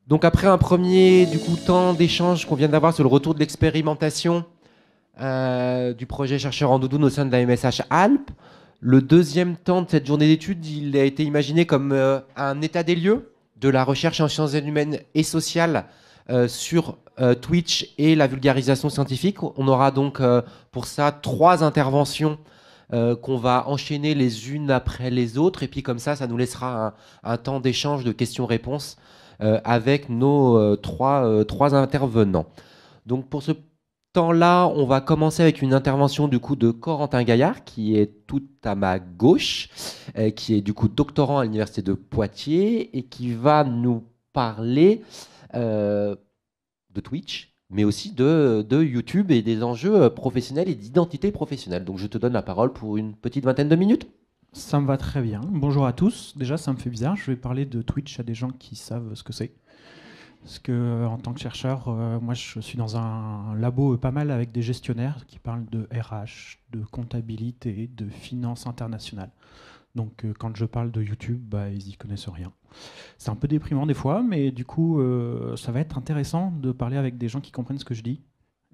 Donc après un premier temps d'échange qu'on vient d'avoir sur le retour de l'expérimentation du projet Chercheurs en doudoune au sein de la MSH Alpes, le deuxième temps de cette journée d'études, il a été imaginé comme un état des lieux de la recherche en sciences humaines et sociales sur Twitch et la vulgarisation scientifique. On aura donc pour ça 3 interventions qu'on va enchaîner les unes après les autres. Et puis comme ça nous laissera un temps d'échange de questions-réponses avec nos trois intervenants. Donc pour ce temps-là, on va commencer avec une intervention du coup de Corentin Gaillard, qui est tout à ma gauche, qui est du coup doctorant à l'université de Poitiers et qui va nous parler euh, de Twitch, mais aussi de YouTube et des enjeux professionnels et d'identité professionnelle. Donc je te donne la parole pour une petite vingtaine de minutes. Ça me va très bien. Bonjour à tous. Déjà, ça me fait bizarre. Je vais parler de Twitch à des gens qui savent ce que c'est. Parce que, en tant que chercheur, moi, je suis dans un labo pas mal avec des gestionnaires qui parlent de RH, de comptabilité, de finances internationales. Donc, quand je parle de YouTube, ils y connaissent rien. C'est un peu déprimant des fois, mais du coup, ça va être intéressant de parler avec des gens qui comprennent ce que je dis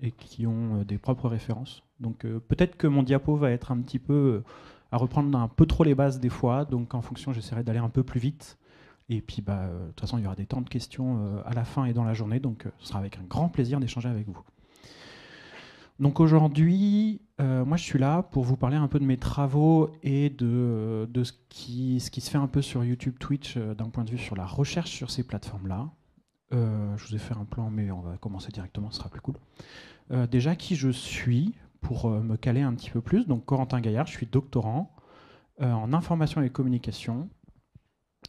et qui ont des propres références. Donc, peut-être que mon diapo va être un petit peu à reprendre un peu trop les bases des fois. Donc, en fonction, j'essaierai d'aller un peu plus vite. Et puis, de toute façon, il y aura des temps de questions à la fin et dans la journée. Donc, ce sera avec un grand plaisir d'échanger avec vous. Donc, aujourd'hui, moi, je suis là pour vous parler un peu de mes travaux et de ce qui se fait un peu sur YouTube, Twitch, d'un point de vue sur la recherche sur ces plateformes-là. Je vous ai fait un plan, mais on va commencer directement, ce sera plus cool. Déjà, qui je suis, pour me caler un petit peu plus. Donc, Corentin Gaillard, je suis doctorant en information et communication.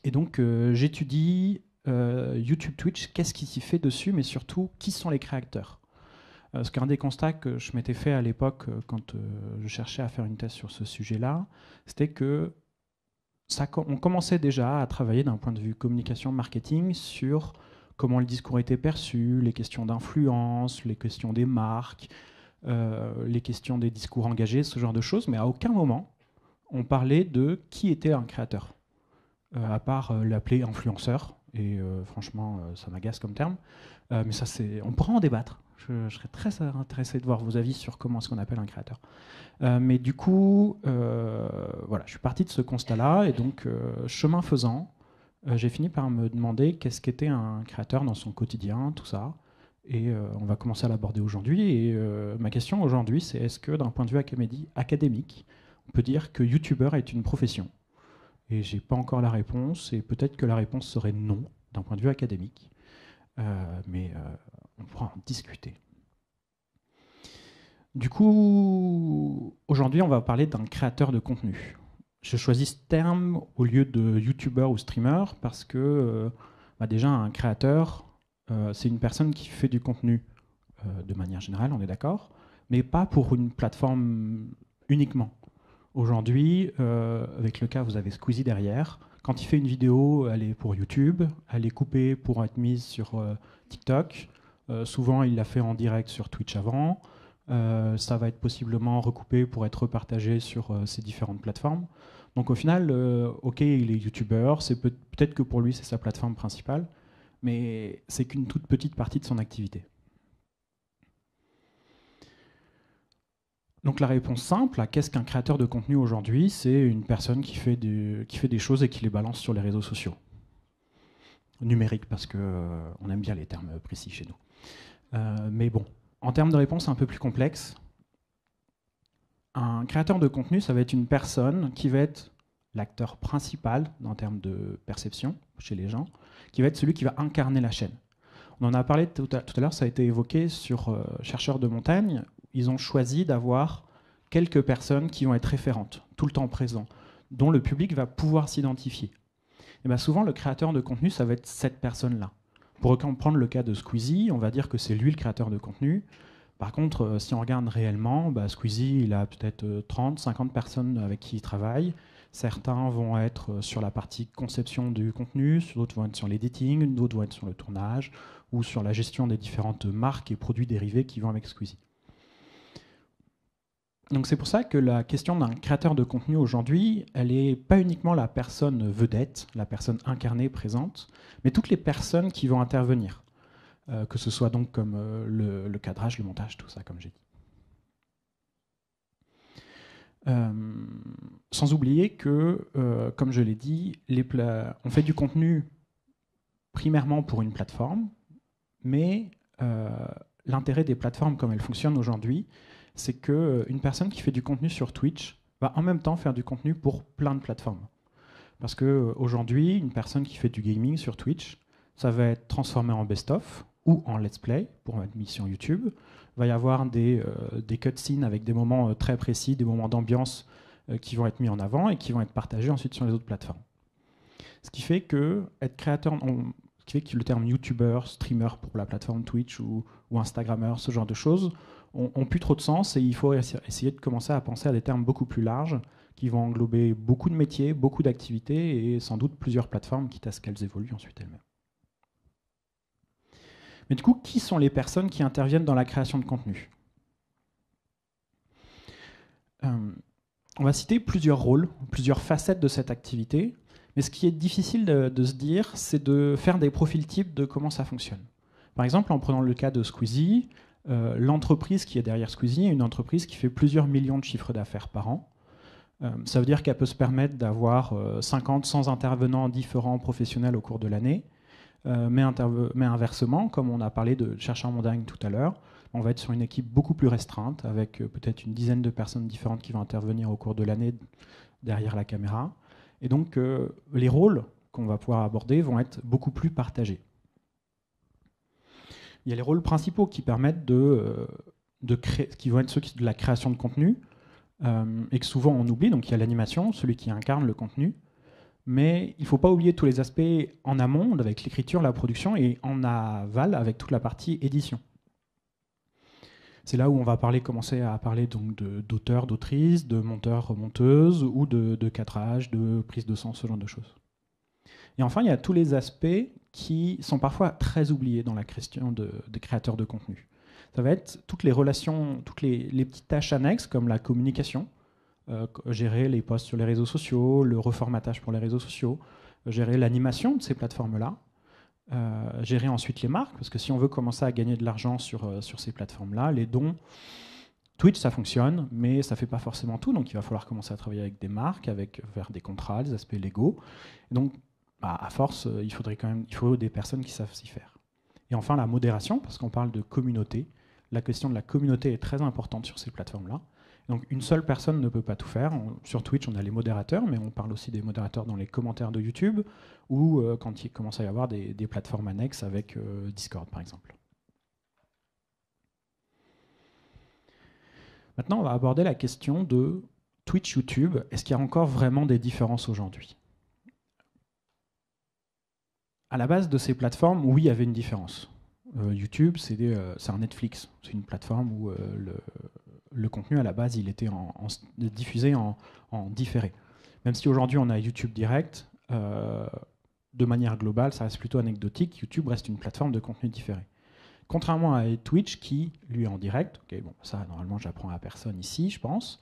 Et donc, j'étudie YouTube, Twitch, qu'est-ce qui s'y fait dessus, mais surtout, qui sont les créateurs. Parce qu'un des constats que je m'étais fait à l'époque, quand je cherchais à faire une thèse sur ce sujet-là, c'était que on commençait déjà à travailler d'un point de vue communication, marketing, sur comment le discours était perçu, les questions d'influence, les questions des marques, les questions des discours engagés, ce genre de choses, mais à aucun moment on parlait de qui était un créateur, à part l'appeler influenceur, et franchement ça m'agace comme terme, mais ça on pourra en débattre. Je serais très intéressé de voir vos avis sur comment est-ce qu'on appelle un créateur. Mais du coup, voilà, je suis parti de ce constat-là, et donc chemin faisant, j'ai fini par me demander qu'est-ce qu'était un créateur dans son quotidien, tout ça. Et on va commencer à l'aborder aujourd'hui. Et ma question aujourd'hui, c'est est-ce que d'un point de vue académique, on peut dire que YouTuber est une profession? Et j'ai pas encore la réponse, et peut-être que la réponse serait non, d'un point de vue académique. Mais on pourra en discuter. Du coup, aujourd'hui, on va parler d'un créateur de contenu. Je choisis ce terme au lieu de YouTuber ou streamer parce que déjà, un créateur, c'est une personne qui fait du contenu de manière générale, on est d'accord, mais pas pour une plateforme uniquement. Aujourd'hui, avec le cas, vous avez Squeezie derrière. Quand il fait une vidéo, elle est pour YouTube, elle est coupée pour être mise sur TikTok. Souvent, il l'a fait en direct sur Twitch avant. Ça va être possiblement recoupé pour être repartagé sur ces différentes plateformes. Donc au final, ok, il est youtubeur, c'est peut-être que pour lui c'est sa plateforme principale, mais c'est qu'une toute petite partie de son activité. Donc la réponse simple à qu'est-ce qu'un créateur de contenu aujourd'hui, c'est une personne qui fait des choses et qui les balance sur les réseaux sociaux. Numérique, parce qu'on aime bien les termes précis chez nous. Mais bon, en termes de réponse un peu plus complexe, un créateur de contenu, ça va être une personne qui va être l'acteur principal en termes de perception chez les gens, qui va être celui qui va incarner la chaîne. On en a parlé tout à l'heure, ça a été évoqué sur Chercheurs de montagne. Ils ont choisi d'avoir quelques personnes qui vont être référentes, tout le temps présentes, dont le public va pouvoir s'identifier. Et bien souvent, le créateur de contenu, ça va être cette personne-là. Pour prendre le cas de Squeezie, on va dire que c'est lui le créateur de contenu. Par contre, si on regarde réellement, Squeezie, il a peut-être 30, 50 personnes avec qui il travaille. Certains vont être sur la partie conception du contenu, d'autres vont être sur l'editing, d'autres vont être sur le tournage ou sur la gestion des différentes marques et produits dérivés qui vont avec Squeezie. Donc c'est pour ça que la question d'un créateur de contenu aujourd'hui, elle n'est pas uniquement la personne vedette, la personne incarnée, présente, mais toutes les personnes qui vont intervenir, que ce soit donc comme le cadrage, le montage, tout ça, comme j'ai dit. Sans oublier que, comme je l'ai dit, on fait du contenu primairement pour une plateforme, mais l'intérêt des plateformes comme elles fonctionnent aujourd'hui, c'est qu'une personne qui fait du contenu sur Twitch va en même temps faire du contenu pour plein de plateformes. Parce qu'aujourd'hui, une personne qui fait du gaming sur Twitch, ça va être transformé en best-of ou en let's play pour être mis sur YouTube. Il va y avoir des cutscenes avec des moments très précis, des moments d'ambiance qui vont être mis en avant et qui vont être partagés ensuite sur les autres plateformes. Ce qui fait que être créateur, ce qui fait que le terme YouTuber, streamer pour la plateforme Twitch ou Instagrammeur, ce genre de choses, ont plus trop de sens et il faut essayer de commencer à penser à des termes beaucoup plus larges qui vont englober beaucoup de métiers, beaucoup d'activités et sans doute plusieurs plateformes, quitte à ce qu'elles évoluent ensuite elles-mêmes. Mais du coup, qui sont les personnes qui interviennent dans la création de contenu ? On va citer plusieurs rôles, plusieurs facettes de cette activité, mais ce qui est difficile de se dire, c'est de faire des profils types de comment ça fonctionne. Par exemple, en prenant le cas de Squeezie, l'entreprise qui est derrière Squeezie est une entreprise qui fait plusieurs millions de chiffres d'affaires par an. Ça veut dire qu'elle peut se permettre d'avoir 50, 100 intervenants différents professionnels au cours de l'année. Mais inversement, comme on a parlé de chercheurs mondagne tout à l'heure, on va être sur une équipe beaucoup plus restreinte, avec peut-être une dizaine de personnes différentes qui vont intervenir au cours de l'année derrière la caméra. Et donc, les rôles qu'on va pouvoir aborder vont être beaucoup plus partagés. Il y a les rôles principaux qui permettent qui vont être ceux de la création de contenu, et que souvent on oublie. Donc il y a l'animation, celui qui incarne le contenu. Mais il ne faut pas oublier tous les aspects en amont, avec l'écriture, la production, et en aval, avec toute la partie édition. C'est là où on va commencer à parler d'auteurs, d'autrices, de monteurs, monteuses, ou de cadrage, de prise de son, ce genre de choses. Et enfin, il y a tous les aspects qui sont parfois très oubliés dans la question des créateurs de contenu. Ça va être toutes les relations, toutes les petites tâches annexes, comme la communication, gérer les posts sur les réseaux sociaux, le reformatage pour les réseaux sociaux, gérer l'animation de ces plateformes-là, gérer ensuite les marques, parce que si on veut commencer à gagner de l'argent sur ces plateformes-là, les dons, Twitch ça fonctionne, mais ça ne fait pas forcément tout, donc il va falloir commencer à travailler avec des marques, faire des contrats, des aspects légaux. Et donc, à force, il faut des personnes qui savent s'y faire. Et enfin, la modération, parce qu'on parle de communauté. La question de la communauté est très importante sur ces plateformes-là. Donc une seule personne ne peut pas tout faire. Sur Twitch, on a les modérateurs, mais on parle aussi des modérateurs dans les commentaires de YouTube ou quand il commence à y avoir des plateformes annexes avec Discord, par exemple. Maintenant, on va aborder la question de Twitch-YouTube. Est-ce qu'il y a encore vraiment des différences aujourd'hui ? À la base de ces plateformes, oui, il y avait une différence. YouTube, c'est un Netflix. C'est une plateforme où le contenu, à la base, il était diffusé en différé. Même si aujourd'hui, on a YouTube Direct, de manière globale, ça reste plutôt anecdotique. YouTube reste une plateforme de contenu différé. Contrairement à Twitch, qui, lui, est en direct. Okay, bon, ça, normalement, j'apprends à personne ici, je pense.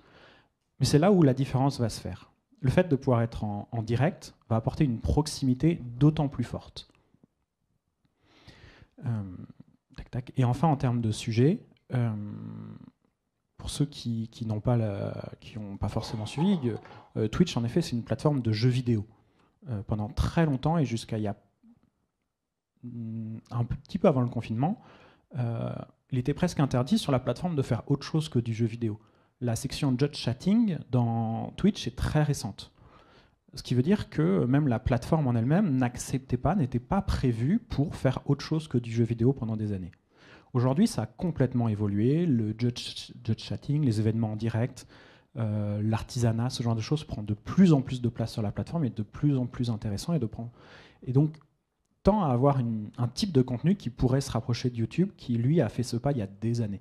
Mais c'est là où la différence va se faire. Le fait de pouvoir être en direct va apporter une proximité d'autant plus forte. Et enfin, en termes de sujet, pour ceux qui n'ont pas forcément suivi, Twitch, en effet, c'est une plateforme de jeux vidéo. Pendant très longtemps, et jusqu'à il y a un petit peu avant le confinement, il était presque interdit sur la plateforme de faire autre chose que du jeu vidéo. La section Judge Chatting dans Twitch est très récente. Ce qui veut dire que même la plateforme en elle-même n'était pas prévue pour faire autre chose que du jeu vidéo pendant des années. Aujourd'hui, ça a complètement évolué. Le judge chatting, les événements en direct, l'artisanat, ce genre de choses prend de plus en plus de place sur la plateforme et de plus en plus intéressant. Et donc, tend à avoir un type de contenu qui pourrait se rapprocher de YouTube, qui, lui, a fait ce pas il y a des années.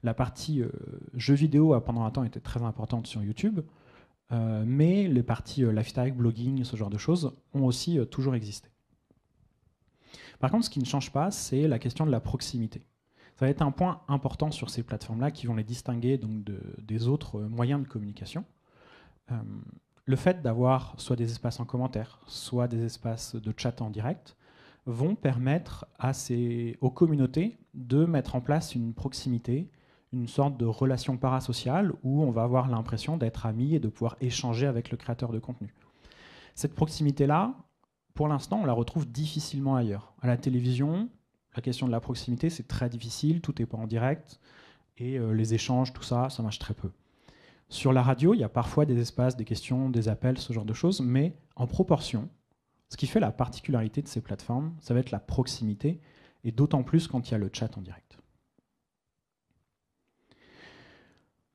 La partie jeux vidéo a pendant un temps été très importante sur YouTube, mais les parties lifestyle, blogging, ce genre de choses ont aussi toujours existé. Par contre, ce qui ne change pas, c'est la question de la proximité. Ça va être un point important sur ces plateformes-là qui vont les distinguer donc des autres moyens de communication. Le fait d'avoir soit des espaces en commentaire, soit des espaces de chat en direct, vont permettre aux communautés de mettre en place une proximité, une sorte de relation parasociale où on va avoir l'impression d'être amis et de pouvoir échanger avec le créateur de contenu. Cette proximité-là, pour l'instant, on la retrouve difficilement ailleurs. À la télévision, la question de la proximité, c'est très difficile, tout n'est pas en direct, et les échanges, tout ça, ça marche très peu. Sur la radio, il y a parfois des espaces, des questions, des appels, ce genre de choses, mais en proportion, ce qui fait la particularité de ces plateformes, ça va être la proximité, et d'autant plus quand il y a le chat en direct.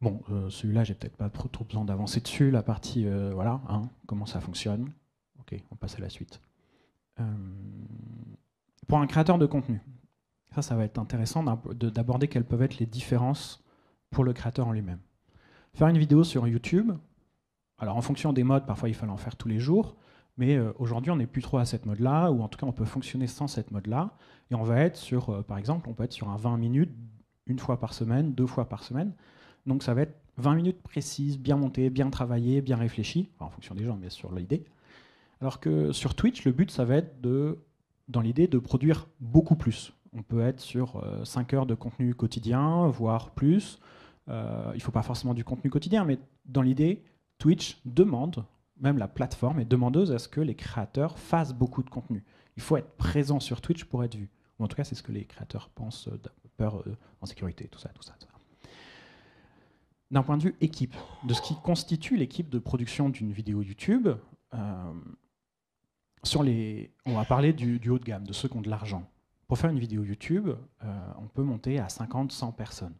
Bon, celui-là, j'ai peut-être pas trop besoin d'avancer dessus, la partie, voilà, comment ça fonctionne. Ok, on passe à la suite. Pour un créateur de contenu, ça va être intéressant d'aborder quelles peuvent être les différences pour le créateur en lui-même. Faire une vidéo sur YouTube, alors en fonction des modes, parfois il fallait en faire tous les jours, mais aujourd'hui on n'est plus trop à cette mode-là, ou en tout cas on peut fonctionner sans cette mode-là, et on va être sur, par exemple, on peut être sur un 20 minutes, une fois par semaine, 2 fois par semaine, donc ça va être 20 minutes précises, bien montées, bien travaillées, bien réfléchies, enfin, en fonction des gens, bien sûr, l'idée. Alors que sur Twitch, le but, ça va être dans l'idée de produire beaucoup plus. On peut être sur 5 heures de contenu quotidien, voire plus. Il ne faut pas forcément du contenu quotidien, mais dans l'idée, Twitch demande, même la plateforme est demandeuse à ce que les créateurs fassent beaucoup de contenu. Il faut être présent sur Twitch pour être vu. Ou en tout cas, c'est ce que les créateurs pensent, peur en sécurité, tout ça. D'un point de vue équipe, de ce qui constitue l'équipe de production d'une vidéo YouTube, on va parler du haut de gamme, de ceux qui ont de l'argent. Pour faire une vidéo YouTube, on peut monter à 50-100 personnes,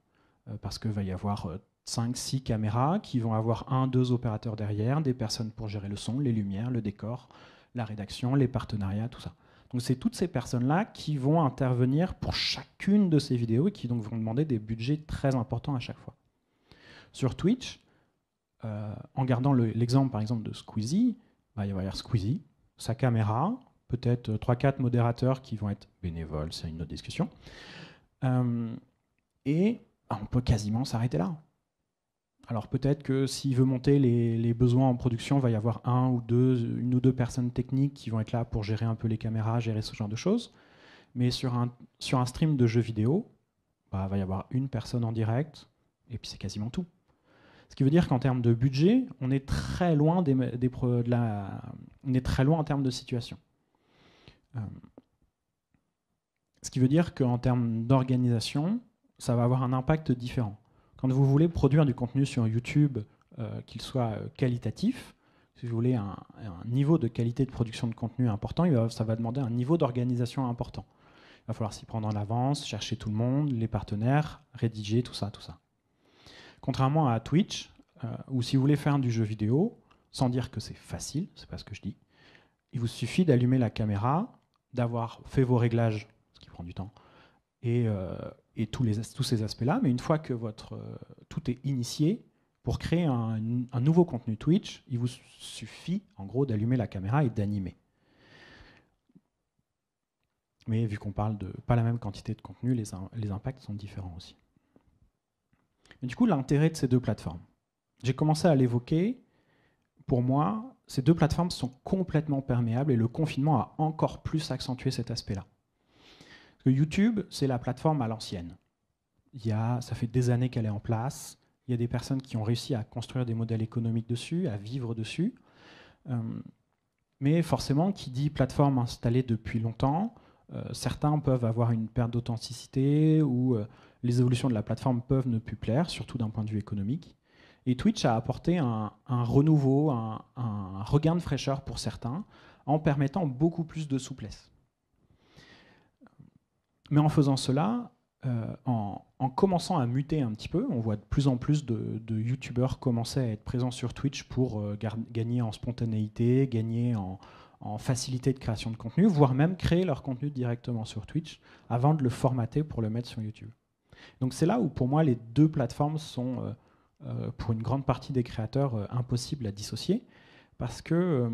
parce qu'il va y avoir 5-6 caméras qui vont avoir 1-2 opérateurs derrière, des personnes pour gérer le son, les lumières, le décor, la rédaction, les partenariats, tout ça. Donc c'est toutes ces personnes-là qui vont intervenir pour chacune de ces vidéos et qui donc vont demander des budgets très importants à chaque fois. Sur Twitch, en gardant l'exemple par exemple de Squeezie, il va y avoir Squeezie, sa caméra, peut-être 3-4 modérateurs qui vont être bénévoles, c'est une autre discussion. Et on peut quasiment s'arrêter là. Alors peut-être que s'il veut monter les besoins en production, il va y avoir une ou deux personnes techniques qui vont être là pour gérer un peu les caméras, gérer ce genre de choses. Mais sur un stream de jeux vidéo, il va y avoir une personne en direct, et puis c'est quasiment tout. Ce qui veut dire qu'en termes de budget, on est très loin on est très loin en termes de situation. Ce qui veut dire qu'en termes d'organisation, ça va avoir un impact différent. Quand vous voulez produire du contenu sur YouTube, qu'il soit qualitatif, si vous voulez un niveau de qualité de production de contenu important, ça va demander un niveau d'organisation important. Il va falloir s'y prendre en avance, chercher tout le monde, les partenaires, rédiger, tout ça. Contrairement à Twitch, où si vous voulez faire du jeu vidéo, sans dire que c'est facile, c'est pas ce que je dis, il vous suffit d'allumer la caméra, d'avoir fait vos réglages, ce qui prend du temps, et tous ces aspects-là, mais une fois que tout est initié, pour créer un nouveau contenu Twitch, il vous suffit en gros d'allumer la caméra et d'animer. Mais vu qu'on parle de pas la même quantité de contenu, les impacts sont différents aussi. Mais du coup, l'intérêt de ces deux plateformes, j'ai commencé à l'évoquer. Pour moi, ces deux plateformes sont complètement perméables et le confinement a encore plus accentué cet aspect-là. Parce que YouTube, c'est la plateforme à l'ancienne. Ça fait des années qu'elle est en place. Il y a des personnes qui ont réussi à construire des modèles économiques dessus, à vivre dessus. Mais forcément, qui dit plateforme installée depuis longtemps, certains peuvent avoir une perte d'authenticité ou les évolutions de la plateforme peuvent ne plus plaire, surtout d'un point de vue économique. Et Twitch a apporté un renouveau, un regain de fraîcheur pour certains, en permettant beaucoup plus de souplesse. Mais en faisant cela, en commençant à muter un petit peu, on voit de plus en plus de youtubeurs commencer à être présents sur Twitch pour gagner en spontanéité, gagner en facilité de création de contenu, voire même créer leur contenu directement sur Twitch avant de le formater pour le mettre sur YouTube. Donc c'est là où pour moi les deux plateformes sont, pour une grande partie des créateurs, impossibles à dissocier, parce que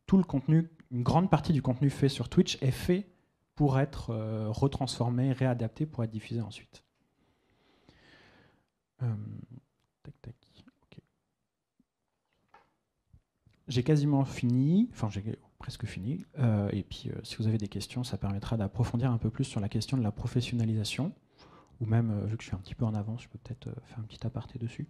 tout le contenu, une grande partie du contenu fait sur Twitch est fait pour être retransformé, réadapté pour être diffusé ensuite. Tac, tac. Okay. J'ai quasiment fini, enfin j'ai presque fini, et puis si vous avez des questions, ça permettra d'approfondir un peu plus sur la question de la professionnalisation, ou même, vu que je suis un petit peu en avance, je peux peut-être faire un petit aparté dessus.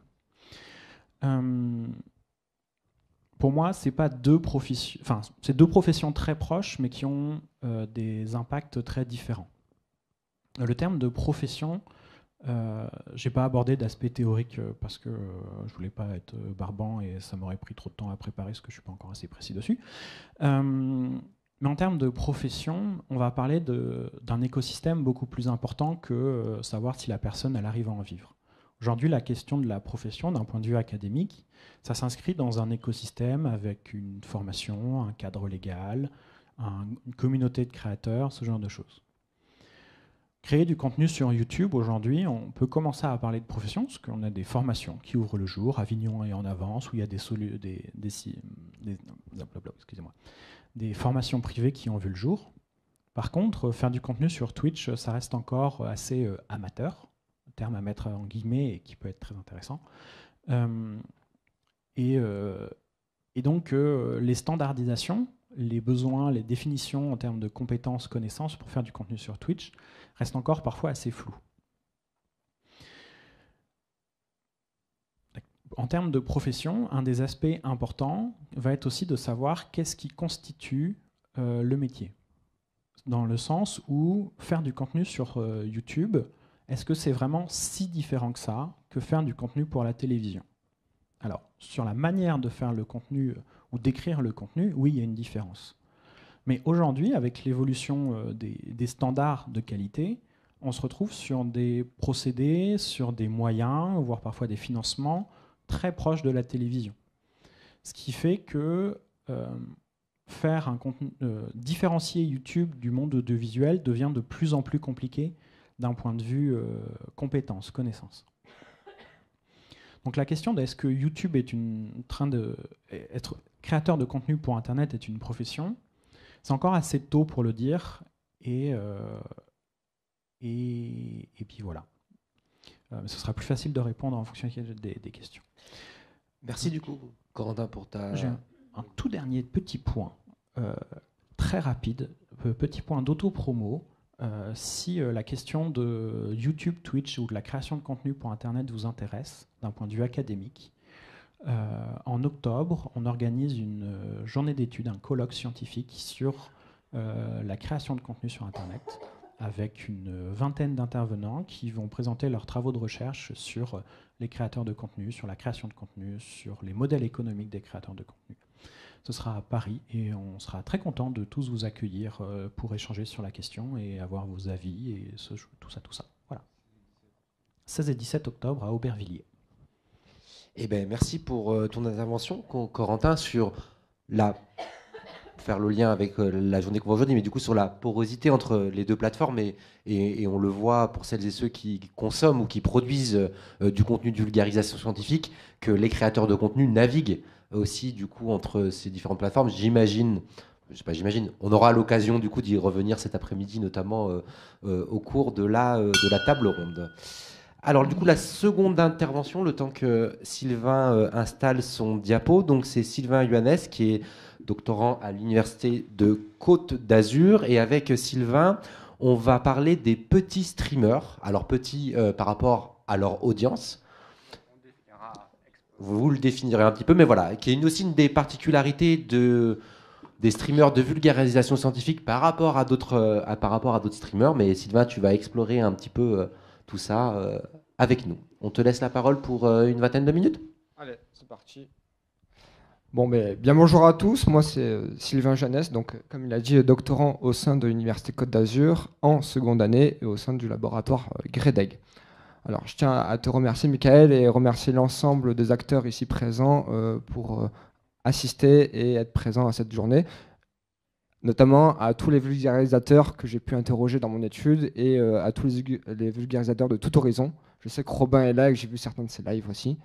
Pour moi, c'est deux professions très proches, mais qui ont des impacts très différents. Le terme de profession, je n'ai pas abordé d'aspect théorique parce que je ne voulais pas être barbant et ça m'aurait pris trop de temps à préparer, parce que je ne suis pas encore assez précis dessus. Mais en termes de profession, on va parler d'un écosystème beaucoup plus important que savoir si la personne elle arrive à en vivre. Aujourd'hui, la question de la profession, d'un point de vue académique, ça s'inscrit dans un écosystème avec une formation, un cadre légal, une communauté de créateurs, ce genre de choses. Créer du contenu sur YouTube, aujourd'hui, on peut commencer à parler de profession, parce qu'on a des formations qui ouvrent le jour, Avignon et En Avance, où il y a des formations privées qui ont vu le jour. Par contre, faire du contenu sur Twitch, ça reste encore assez amateur, un terme à mettre en guillemets et qui peut être très intéressant. Et donc, les standardisations, les besoins, les définitions en termes de compétences, connaissances pour faire du contenu sur Twitch restent encore parfois assez floues. En termes de profession, un des aspects importants va être aussi de savoir qu'est-ce qui constitue le métier. Dans le sens où faire du contenu sur YouTube, est-ce que c'est vraiment si différent que ça que faire du contenu pour la télévision? Alors, sur la manière de faire le contenu ou d'écrire le contenu, oui, il y a une différence. Mais aujourd'hui, avec l'évolution des standards de qualité, on se retrouve sur des procédés, sur des moyens, voire parfois des financements très proches de la télévision. Ce qui fait que faire un contenu, différencier YouTube du monde audiovisuel devient de plus en plus compliqué d'un point de vue compétence, connaissance. Donc la question de est-ce que YouTube est être créateur de contenu pour Internet est une profession, c'est encore assez tôt pour le dire, et puis voilà. Ce sera plus facile de répondre en fonction des questions. Merci du coup, Corentin, pour ta... J'ai un tout dernier petit point, très rapide, petit point d'auto-promo. Si la question de YouTube, Twitch ou de la création de contenu pour Internet vous intéresse d'un point de vue académique, en octobre, on organise une journée d'études, un colloque scientifique sur la création de contenu sur Internet, avec une vingtaine d'intervenants qui vont présenter leurs travaux de recherche sur les créateurs de contenu, sur la création de contenu, sur les modèles économiques des créateurs de contenu. Ce sera à Paris et on sera très content de tous vous accueillir pour échanger sur la question et avoir vos avis et tout ça. Voilà. 16 et 17 octobre à Aubervilliers. Eh ben, merci pour ton intervention, Corentin, sur faire le lien avec la journée qu'on va aujourd'hui, mais du coup sur la porosité entre les deux plateformes et on le voit pour celles et ceux qui consomment ou qui produisent du contenu de vulgarisation scientifique, que les créateurs de contenu naviguent aussi du coup entre ces différentes plateformes. On aura l'occasion du coup d'y revenir cet après-midi, notamment au cours de la table ronde. Alors du coup la seconde intervention, le temps que Sylvain installe son diapo, donc c'est Sylvain Yohannes qui est doctorant à l'université de Côte d'Azur, et avec Sylvain on va parler des petits streamers, alors petits par rapport à leur audience. Vous le définirez un petit peu, mais voilà, qui est aussi une des particularités des streamers de vulgarisation scientifique par rapport à d'autres streamers. Mais Sylvain, tu vas explorer un petit peu tout ça avec nous. On te laisse la parole pour une vingtaine de minutes. Allez, c'est parti. Bon, bien bonjour à tous. Moi, c'est Sylvain Jeannès, donc comme il a dit, doctorant au sein de l'Université Côte d'Azur en seconde année et au sein du laboratoire GREDEG. Alors, je tiens à te remercier, Michael, et remercier l'ensemble des acteurs ici présents pour assister et être présents à cette journée, notamment à tous les vulgarisateurs que j'ai pu interroger dans mon étude et à tous les vulgarisateurs de tout horizon. Je sais que Robin est là et que j'ai vu certains de ses lives aussi,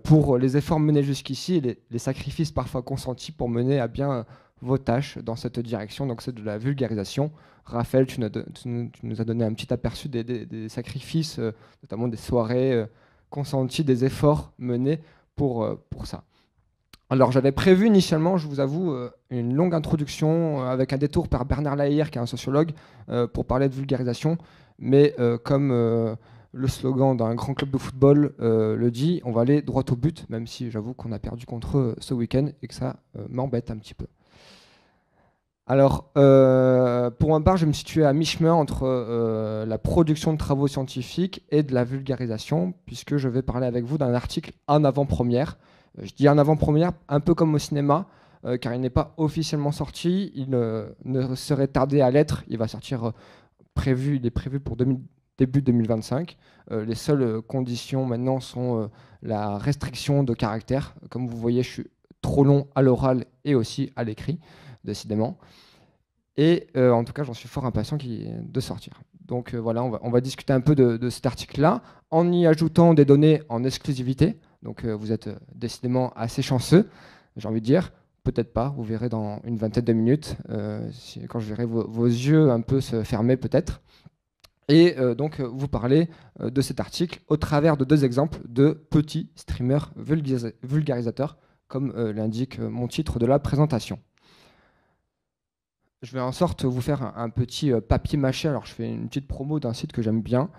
pour les efforts menés jusqu'ici et les sacrifices parfois consentis pour mener à bien vos tâches dans cette direction, donc c'est de la vulgarisation. Raphaël, tu nous as donné un petit aperçu des sacrifices, notamment des soirées consenties, des efforts menés pour ça. Alors j'avais prévu initialement, je vous avoue, une longue introduction avec un détour par Bernard Lahire, qui est un sociologue, pour parler de vulgarisation, mais comme le slogan d'un grand club de football le dit, on va aller droit au but, même si j'avoue qu'on a perdu contre eux ce week-end et que ça m'embête un petit peu. Alors, pour ma part, je vais me situer à mi-chemin entre la production de travaux scientifiques et de la vulgarisation, puisque je vais parler avec vous d'un article en avant-première. Je dis en avant-première, un peu comme au cinéma, car il n'est pas officiellement sorti, il ne serait tardé à l'être, il va sortir il est prévu pour début 2025. Les seules conditions maintenant sont la restriction de caractère. Comme vous voyez, je suis trop long à l'oral et aussi à l'écrit, décidément. Et en tout cas, j'en suis fort impatient de sortir. Donc voilà, on va discuter un peu de cet article-là, en y ajoutant des données en exclusivité. Donc vous êtes décidément assez chanceux, j'ai envie de dire. Peut-être pas, vous verrez dans une vingtaine de minutes, quand je verrai vos yeux un peu se fermer peut-être. Et donc vous parlez de cet article au travers de 2 exemples de petits streamers vulgarisateurs, comme l'indique mon titre de la présentation. Je vais en sorte vous faire un petit papier mâché. Alors je fais une petite promo d'un site que j'aime bien,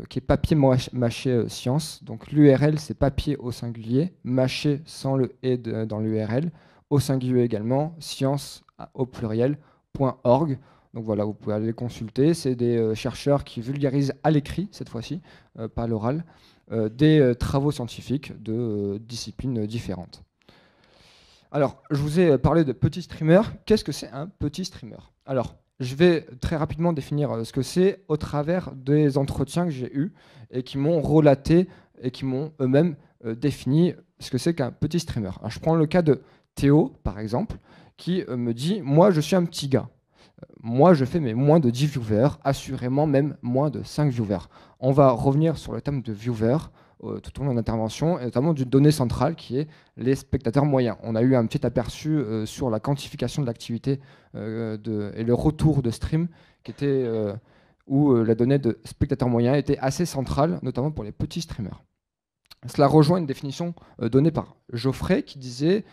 qui est papier mâché science. Donc l'URL c'est papier au singulier, mâché sans le et dans l'URL, au singulier également, science au pluriel.org. Donc voilà, vous pouvez aller consulter. C'est des chercheurs qui vulgarisent à l'écrit cette fois-ci, pas à l'oral, des travaux scientifiques de disciplines différentes. Alors, je vous ai parlé de petits streamers. Qu'est-ce que c'est un petit streamer? Alors, je vais très rapidement définir ce que c'est au travers des entretiens que j'ai eus et qui m'ont relaté et qui m'ont eux-mêmes défini ce que c'est qu'un petit streamer. Alors, je prends le cas de Théo, par exemple, qui me dit « Moi, je suis un petit gars. Moi, je fais moins de 10 viewers, assurément même moins de 5 viewers. » On va revenir sur le thème de viewers tout au long de l'intervention, et notamment d'une donnée centrale qui est les spectateurs moyens. On a eu un petit aperçu sur la quantification de l'activité et le retour de stream qui était, où la donnée de spectateurs moyens était assez centrale, notamment pour les petits streamers. Cela rejoint une définition donnée par Geoffrey qui disait,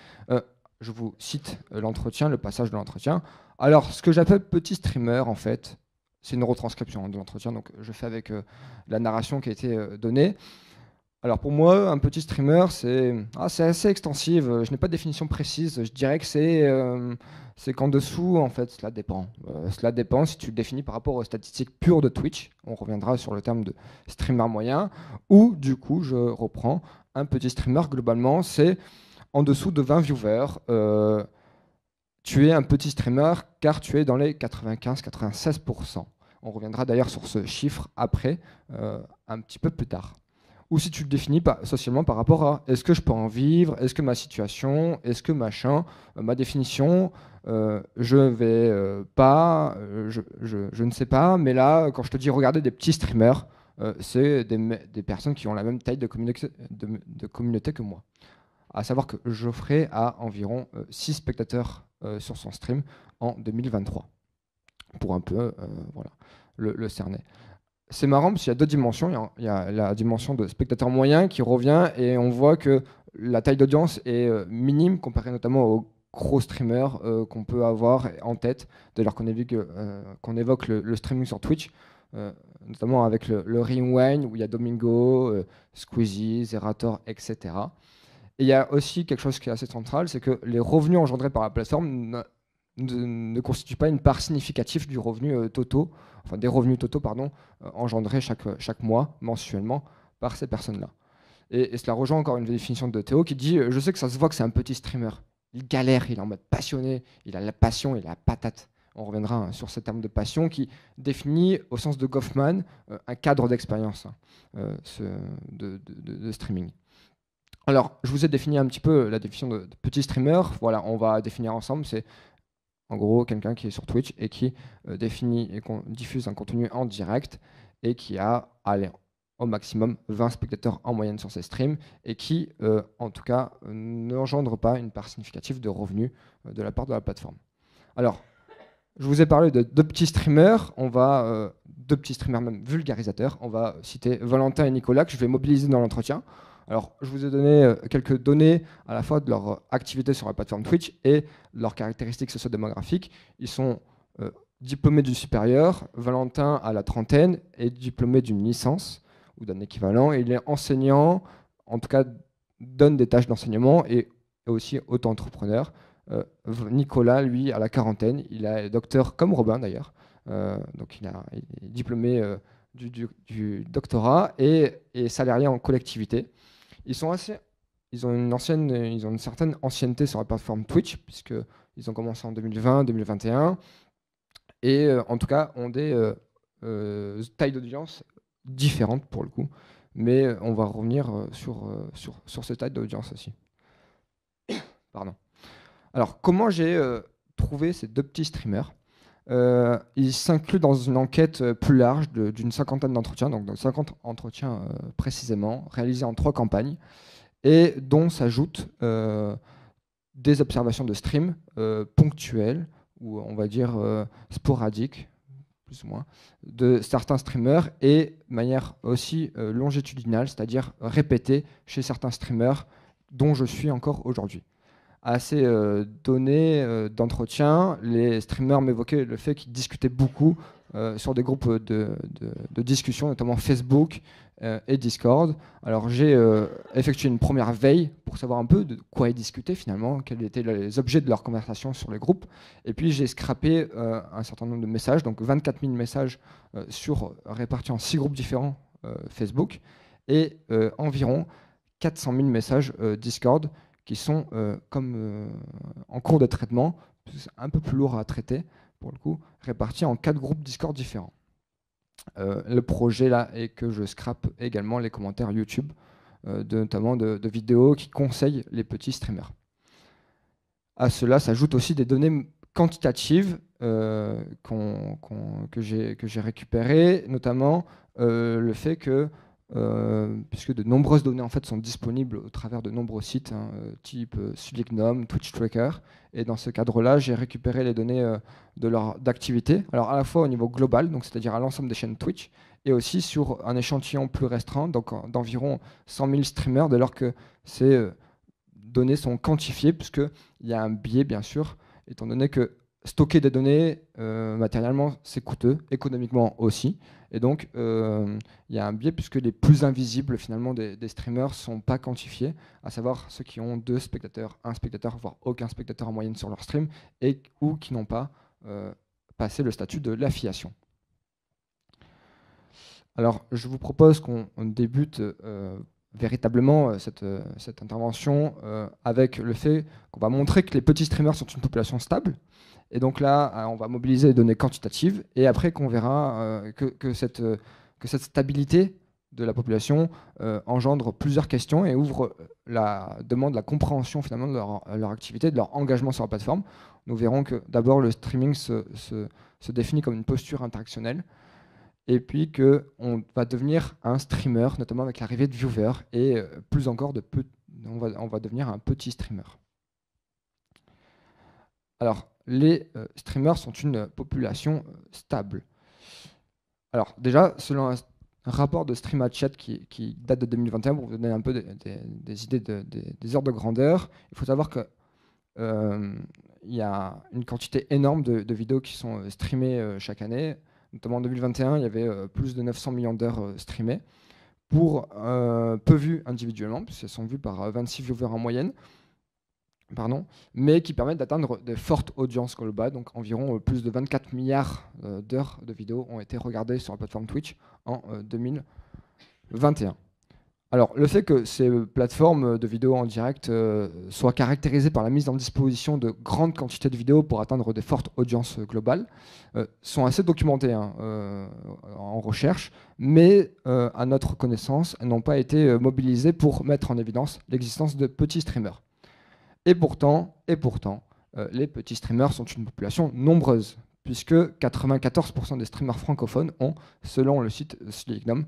je vous cite l'entretien, le passage de l'entretien, « Alors, ce que j'appelle petit streamer, en fait, c'est une retranscription de l'entretien, donc je fais avec la narration qui a été donnée. Alors pour moi, un petit streamer, c'est assez extensive. Je n'ai pas de définition précise. Je dirais que c'est qu'en dessous, en fait, cela dépend. Cela dépend si tu le définis par rapport aux statistiques pures de Twitch. On reviendra sur le terme de streamer moyen. Ou du coup, je reprends un petit streamer. Globalement, c'est en dessous de 20 viewers. Tu es un petit streamer car tu es dans les 95-96%. On reviendra d'ailleurs sur ce chiffre après, un petit peu plus tard. Ou si tu le définis socialement par rapport à est-ce que je peux en vivre, est-ce que ma situation, est-ce que machin, ma définition, je vais pas, je ne sais pas, mais là, quand je te dis regardez des petits streamers, c'est des personnes qui ont la même taille de communauté que moi. À savoir que Geoffrey a environ 6 spectateurs sur son stream en 2023, pour un peu voilà, le cerner. C'est marrant parce qu'il y a 2 dimensions. Il y a la dimension de spectateur moyen qui revient et on voit que la taille d'audience est minime comparée notamment aux gros streamers qu'on peut avoir en tête dès lors qu'on évoque le streaming sur Twitch, notamment avec le Rewind où il y a Domingo, Squeezie, Zerator, etc. Et il y a aussi quelque chose qui est assez central, c'est que les revenus engendrés par la plateforme ne constituent pas une part significative du revenu des revenus totaux engendrés chaque mois, mensuellement, par ces personnes-là. Et cela rejoint encore une définition de Théo qui dit « Je sais que ça se voit que c'est un petit streamer. Il galère, il est en mode passionné, il a la passion, il a la patate. » On reviendra sur ce terme de passion qui définit, au sens de Goffman, un cadre d'expérience de streaming. Alors, je vous ai défini un petit peu la définition de petit streamer. Voilà, on va définir ensemble. C'est en gros quelqu'un qui est sur Twitch et qui définit et diffuse un contenu en direct et qui a, au maximum 20 spectateurs en moyenne sur ses streams et qui, en tout cas, n'engendre pas une part significative de revenus de la part de la plateforme. Alors, je vous ai parlé de deux petits streamers, deux petits streamers même vulgarisateurs. On va citer Valentin et Nicolas, que je vais mobiliser dans l'entretien. Alors, je vous ai donné quelques données à la fois de leur activité sur la plateforme Twitch et leurs caractéristiques sociodémographiques. Ils sont diplômés du supérieur, Valentin à la trentaine est diplômé d'une licence ou d'un équivalent. Et il est enseignant, en tout cas donne des tâches d'enseignement et aussi auto-entrepreneur. Nicolas, lui, à la quarantaine, il est docteur comme Robin d'ailleurs. Donc il est diplômé du doctorat et salarié en collectivité. Ils ont une certaine ancienneté sur la plateforme Twitch, puisqu'ils ont commencé en 2020, 2021, et en tout cas ont des tailles d'audience différentes pour le coup. Mais on va revenir sur ces tailles d'audience aussi. Pardon. Alors, comment j'ai trouvé ces deux petits streamers? Ils s'incluent dans une enquête plus large d'une cinquantaine d'entretiens, donc 50 entretiens précisément, réalisés en 3 campagnes, et dont s'ajoutent des observations de stream ponctuelles, ou on va dire sporadiques, plus ou moins, de certains streamers, et de manière aussi longitudinale, c'est-à-dire répétée chez certains streamers dont je suis encore aujourd'hui. À ces données d'entretien, les streamers m'évoquaient le fait qu'ils discutaient beaucoup sur des groupes de discussion, notamment Facebook et Discord. Alors j'ai effectué une première veille pour savoir un peu de quoi ils discutaient finalement, quels étaient les objets de leur conversation sur les groupes. Et puis j'ai scrappé un certain nombre de messages, donc 24 000 messages répartis en 6 groupes différents Facebook et environ 400 000 messages Discord qui sont en cours de traitement, un peu plus lourd à traiter pour le coup, répartis en 4 groupes Discord différents. Le projet là est que je scrape également les commentaires YouTube, notamment de vidéos qui conseillent les petits streamers. À cela s'ajoutent aussi des données quantitatives que j'ai récupérées, notamment le fait que puisque de nombreuses données en fait sont disponibles au travers de nombreux sites type Sulignum, Twitch Tracker, et dans ce cadre-là, j'ai récupéré les données d'activité, alors à la fois au niveau global, donc c'est-à-dire à l'ensemble des chaînes Twitch, et aussi sur un échantillon plus restreint, donc d'environ 100 000 streamers, dès lors que ces données sont quantifiées, puisqu'il y a un biais bien sûr, étant donné que stocker des données matériellement c'est coûteux, économiquement aussi. Et donc, il y a un biais puisque les plus invisibles finalement des streamers ne sont pas quantifiés, à savoir ceux qui ont 2 spectateurs, 1 spectateur, voire aucun spectateur en moyenne sur leur stream, ou qui n'ont pas passé le statut de l'affiliation. Alors, je vous propose qu'on débute véritablement cette intervention avec le fait qu'on va montrer que les petits streamers sont une population stable. Et donc là, on va mobiliser les données quantitatives et après qu'on verra que cette stabilité de la population engendre plusieurs questions et ouvre demande la compréhension finalement de leur activité, de leur engagement sur la plateforme. Nous verrons que d'abord le streaming se définit comme une posture interactionnelle et puis qu'on va devenir un streamer, notamment avec l'arrivée de viewers et plus encore on va devenir un petit streamer. Alors, les streamers sont une population stable. Alors déjà, selon un rapport de StreamAdChat qui date de 2021, pour vous donner un peu des idées des ordres de grandeur, il faut savoir qu'il y a une quantité énorme de vidéos qui sont streamées chaque année. Notamment en 2021, il y avait plus de 900 millions d'heures streamées pour peu vues individuellement, puisqu'elles sont vues par 26 viewers en moyenne. Mais qui permettent d'atteindre de fortes audiences globales, donc environ plus de 24 milliards d'heures de vidéos ont été regardées sur la plateforme Twitch en 2021. Alors, le fait que ces plateformes de vidéos en direct soient caractérisées par la mise en disposition de grandes quantités de vidéos pour atteindre de fortes audiences globales sont assez documentées en recherche, mais à notre connaissance, elles n'ont pas été mobilisées pour mettre en évidence l'existence de petits streamers. Et pourtant, les petits streamers sont une population nombreuse, puisque 94% des streamers francophones ont, selon le site Sulignum,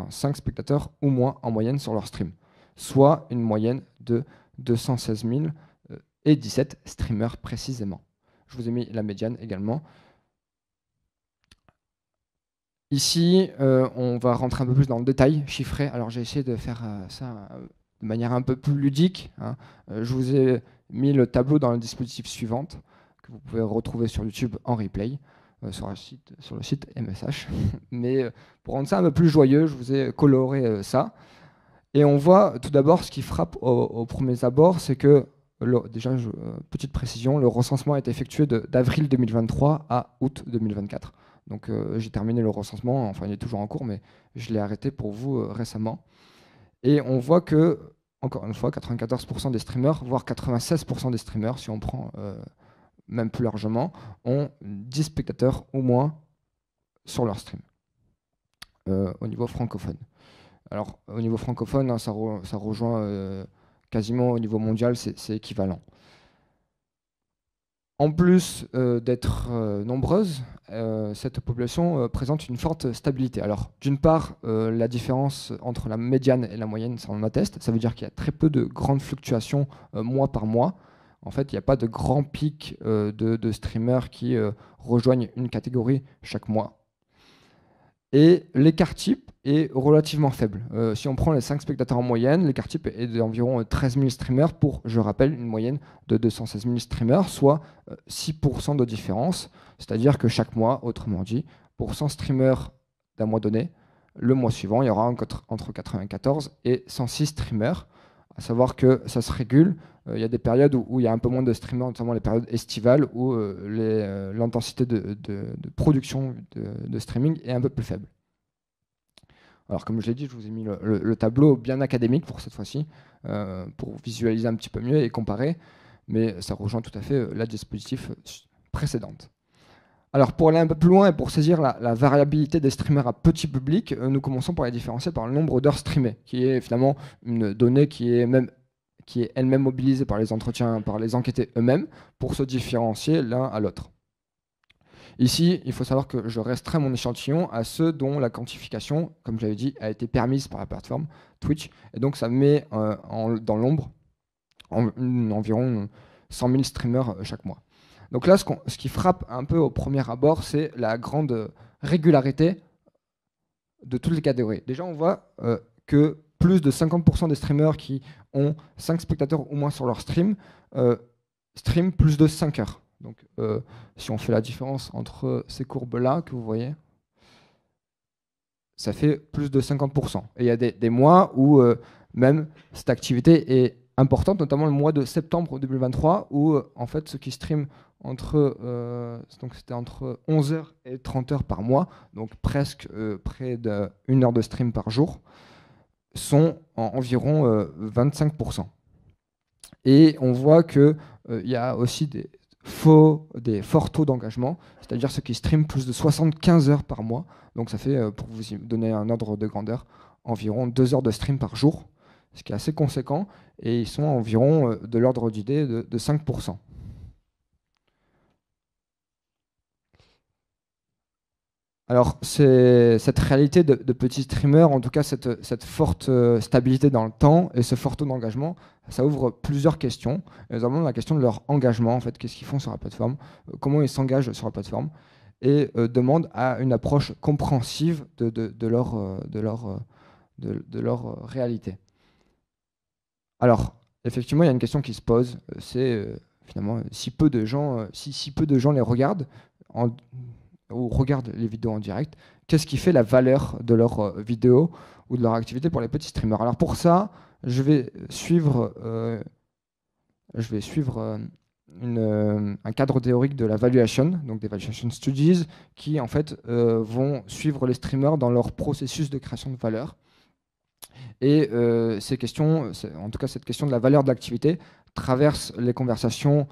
5 spectateurs ou moins en moyenne sur leur stream, soit une moyenne de 216 000 et 17 streamers précisément. Je vous ai mis la médiane également. Ici, on va rentrer un peu plus dans le détail chiffré. Alors j'ai essayé de faire ça de manière un peu plus ludique, hein. Je vous ai mis le tableau dans le dispositif suivant, que vous pouvez retrouver sur YouTube en replay, sur le site MSH. Mais pour rendre ça un peu plus joyeux, je vous ai coloré ça. Et on voit tout d'abord ce qui frappe au premier abord, c'est que, déjà, petite précision, le recensement a été effectué d'avril 2023 à août 2024. Donc j'ai terminé le recensement, enfin il est toujours en cours, mais je l'ai arrêté pour vous récemment. Et on voit que, encore une fois, 94% des streamers, voire 96% des streamers, si on prend même plus largement, ont 10 spectateurs au moins sur leur stream, au niveau francophone. Alors, au niveau francophone, hein, ça rejoint quasiment au niveau mondial, c'est équivalent. En plus d'être nombreuse, cette population présente une forte stabilité. Alors, d'une part, la différence entre la médiane et la moyenne, ça en atteste. Ça veut dire qu'il y a très peu de grandes fluctuations mois par mois. En fait, il n'y a pas de grands pics de streamers qui rejoignent une catégorie chaque mois. Et l'écart type est relativement faible. Si on prend les 5 spectateurs en moyenne, l'écart type est d'environ 13 000 streamers pour, je rappelle, une moyenne de 216 000 streamers, soit 6% de différence. C'est-à-dire que chaque mois, autrement dit, pour 100 streamers d'un mois donné, le mois suivant, il y aura entre 94 et 106 streamers. À savoir que ça se régule. Il y a des périodes où il y a un peu moins de streamers, notamment les périodes estivales, où l'intensité de production de streaming est un peu plus faible. Alors comme je l'ai dit, je vous ai mis le tableau bien académique pour cette fois-ci, pour visualiser un petit peu mieux et comparer, mais ça rejoint tout à fait la dispositif précédente. Alors pour aller un peu plus loin et pour saisir la variabilité des streamers à petit public, nous commençons par les différencier par le nombre d'heures streamées, qui est finalement une donnée qui est elle-même mobilisée par les entretiens, par les enquêtés eux-mêmes, pour se différencier l'un à l'autre. Ici, il faut savoir que je restreins mon échantillon à ceux dont la quantification, comme j'avais dit, a été permise par la plateforme Twitch, et donc ça met dans l'ombre environ 100 000 streamers chaque mois. Donc là, ce qui frappe un peu au premier abord, c'est la grande régularité de toutes les catégories. Déjà, on voit que plus de 50% des streamers qui ont 5 spectateurs ou moins sur leur stream streament plus de 5 heures. Donc, si on fait la différence entre ces courbes-là que vous voyez, ça fait plus de 50%. Et il y a des mois où même cette activité est importante, notamment le mois de septembre 2023, où en fait ceux qui streament donc c'était entre 11 heures et 30 heures par mois, donc presque près d'1 heure de stream par jour, sont environ 25%. Et on voit qu'il y a aussi des forts taux d'engagement, c'est-à-dire ceux qui streament plus de 75 heures par mois. Donc ça fait, pour vous donner un ordre de grandeur, environ 2 heures de stream par jour, ce qui est assez conséquent, et ils sont environ de l'ordre d'idée de 5%. Alors, cette réalité de petits streamers, en tout cas cette forte stabilité dans le temps et ce fort taux d'engagement, ça ouvre plusieurs questions, et notamment la question de leur engagement, en fait, qu'est-ce qu'ils font sur la plateforme, comment ils s'engagent sur la plateforme, et demande à une approche compréhensive de leur réalité. Alors, effectivement, il y a une question qui se pose, c'est finalement si peu de gens les regardent, ou regardent les vidéos en direct, qu'est-ce qui fait la valeur de leurs vidéos ou de leur activité pour les petits streamers. Alors pour ça, je vais suivre un cadre théorique de la valuation, donc des valuation studies, qui en fait vont suivre les streamers dans leur processus de création de valeur. Et ces questions, en tout cas cette question de la valeur de l'activité, traverse les conversations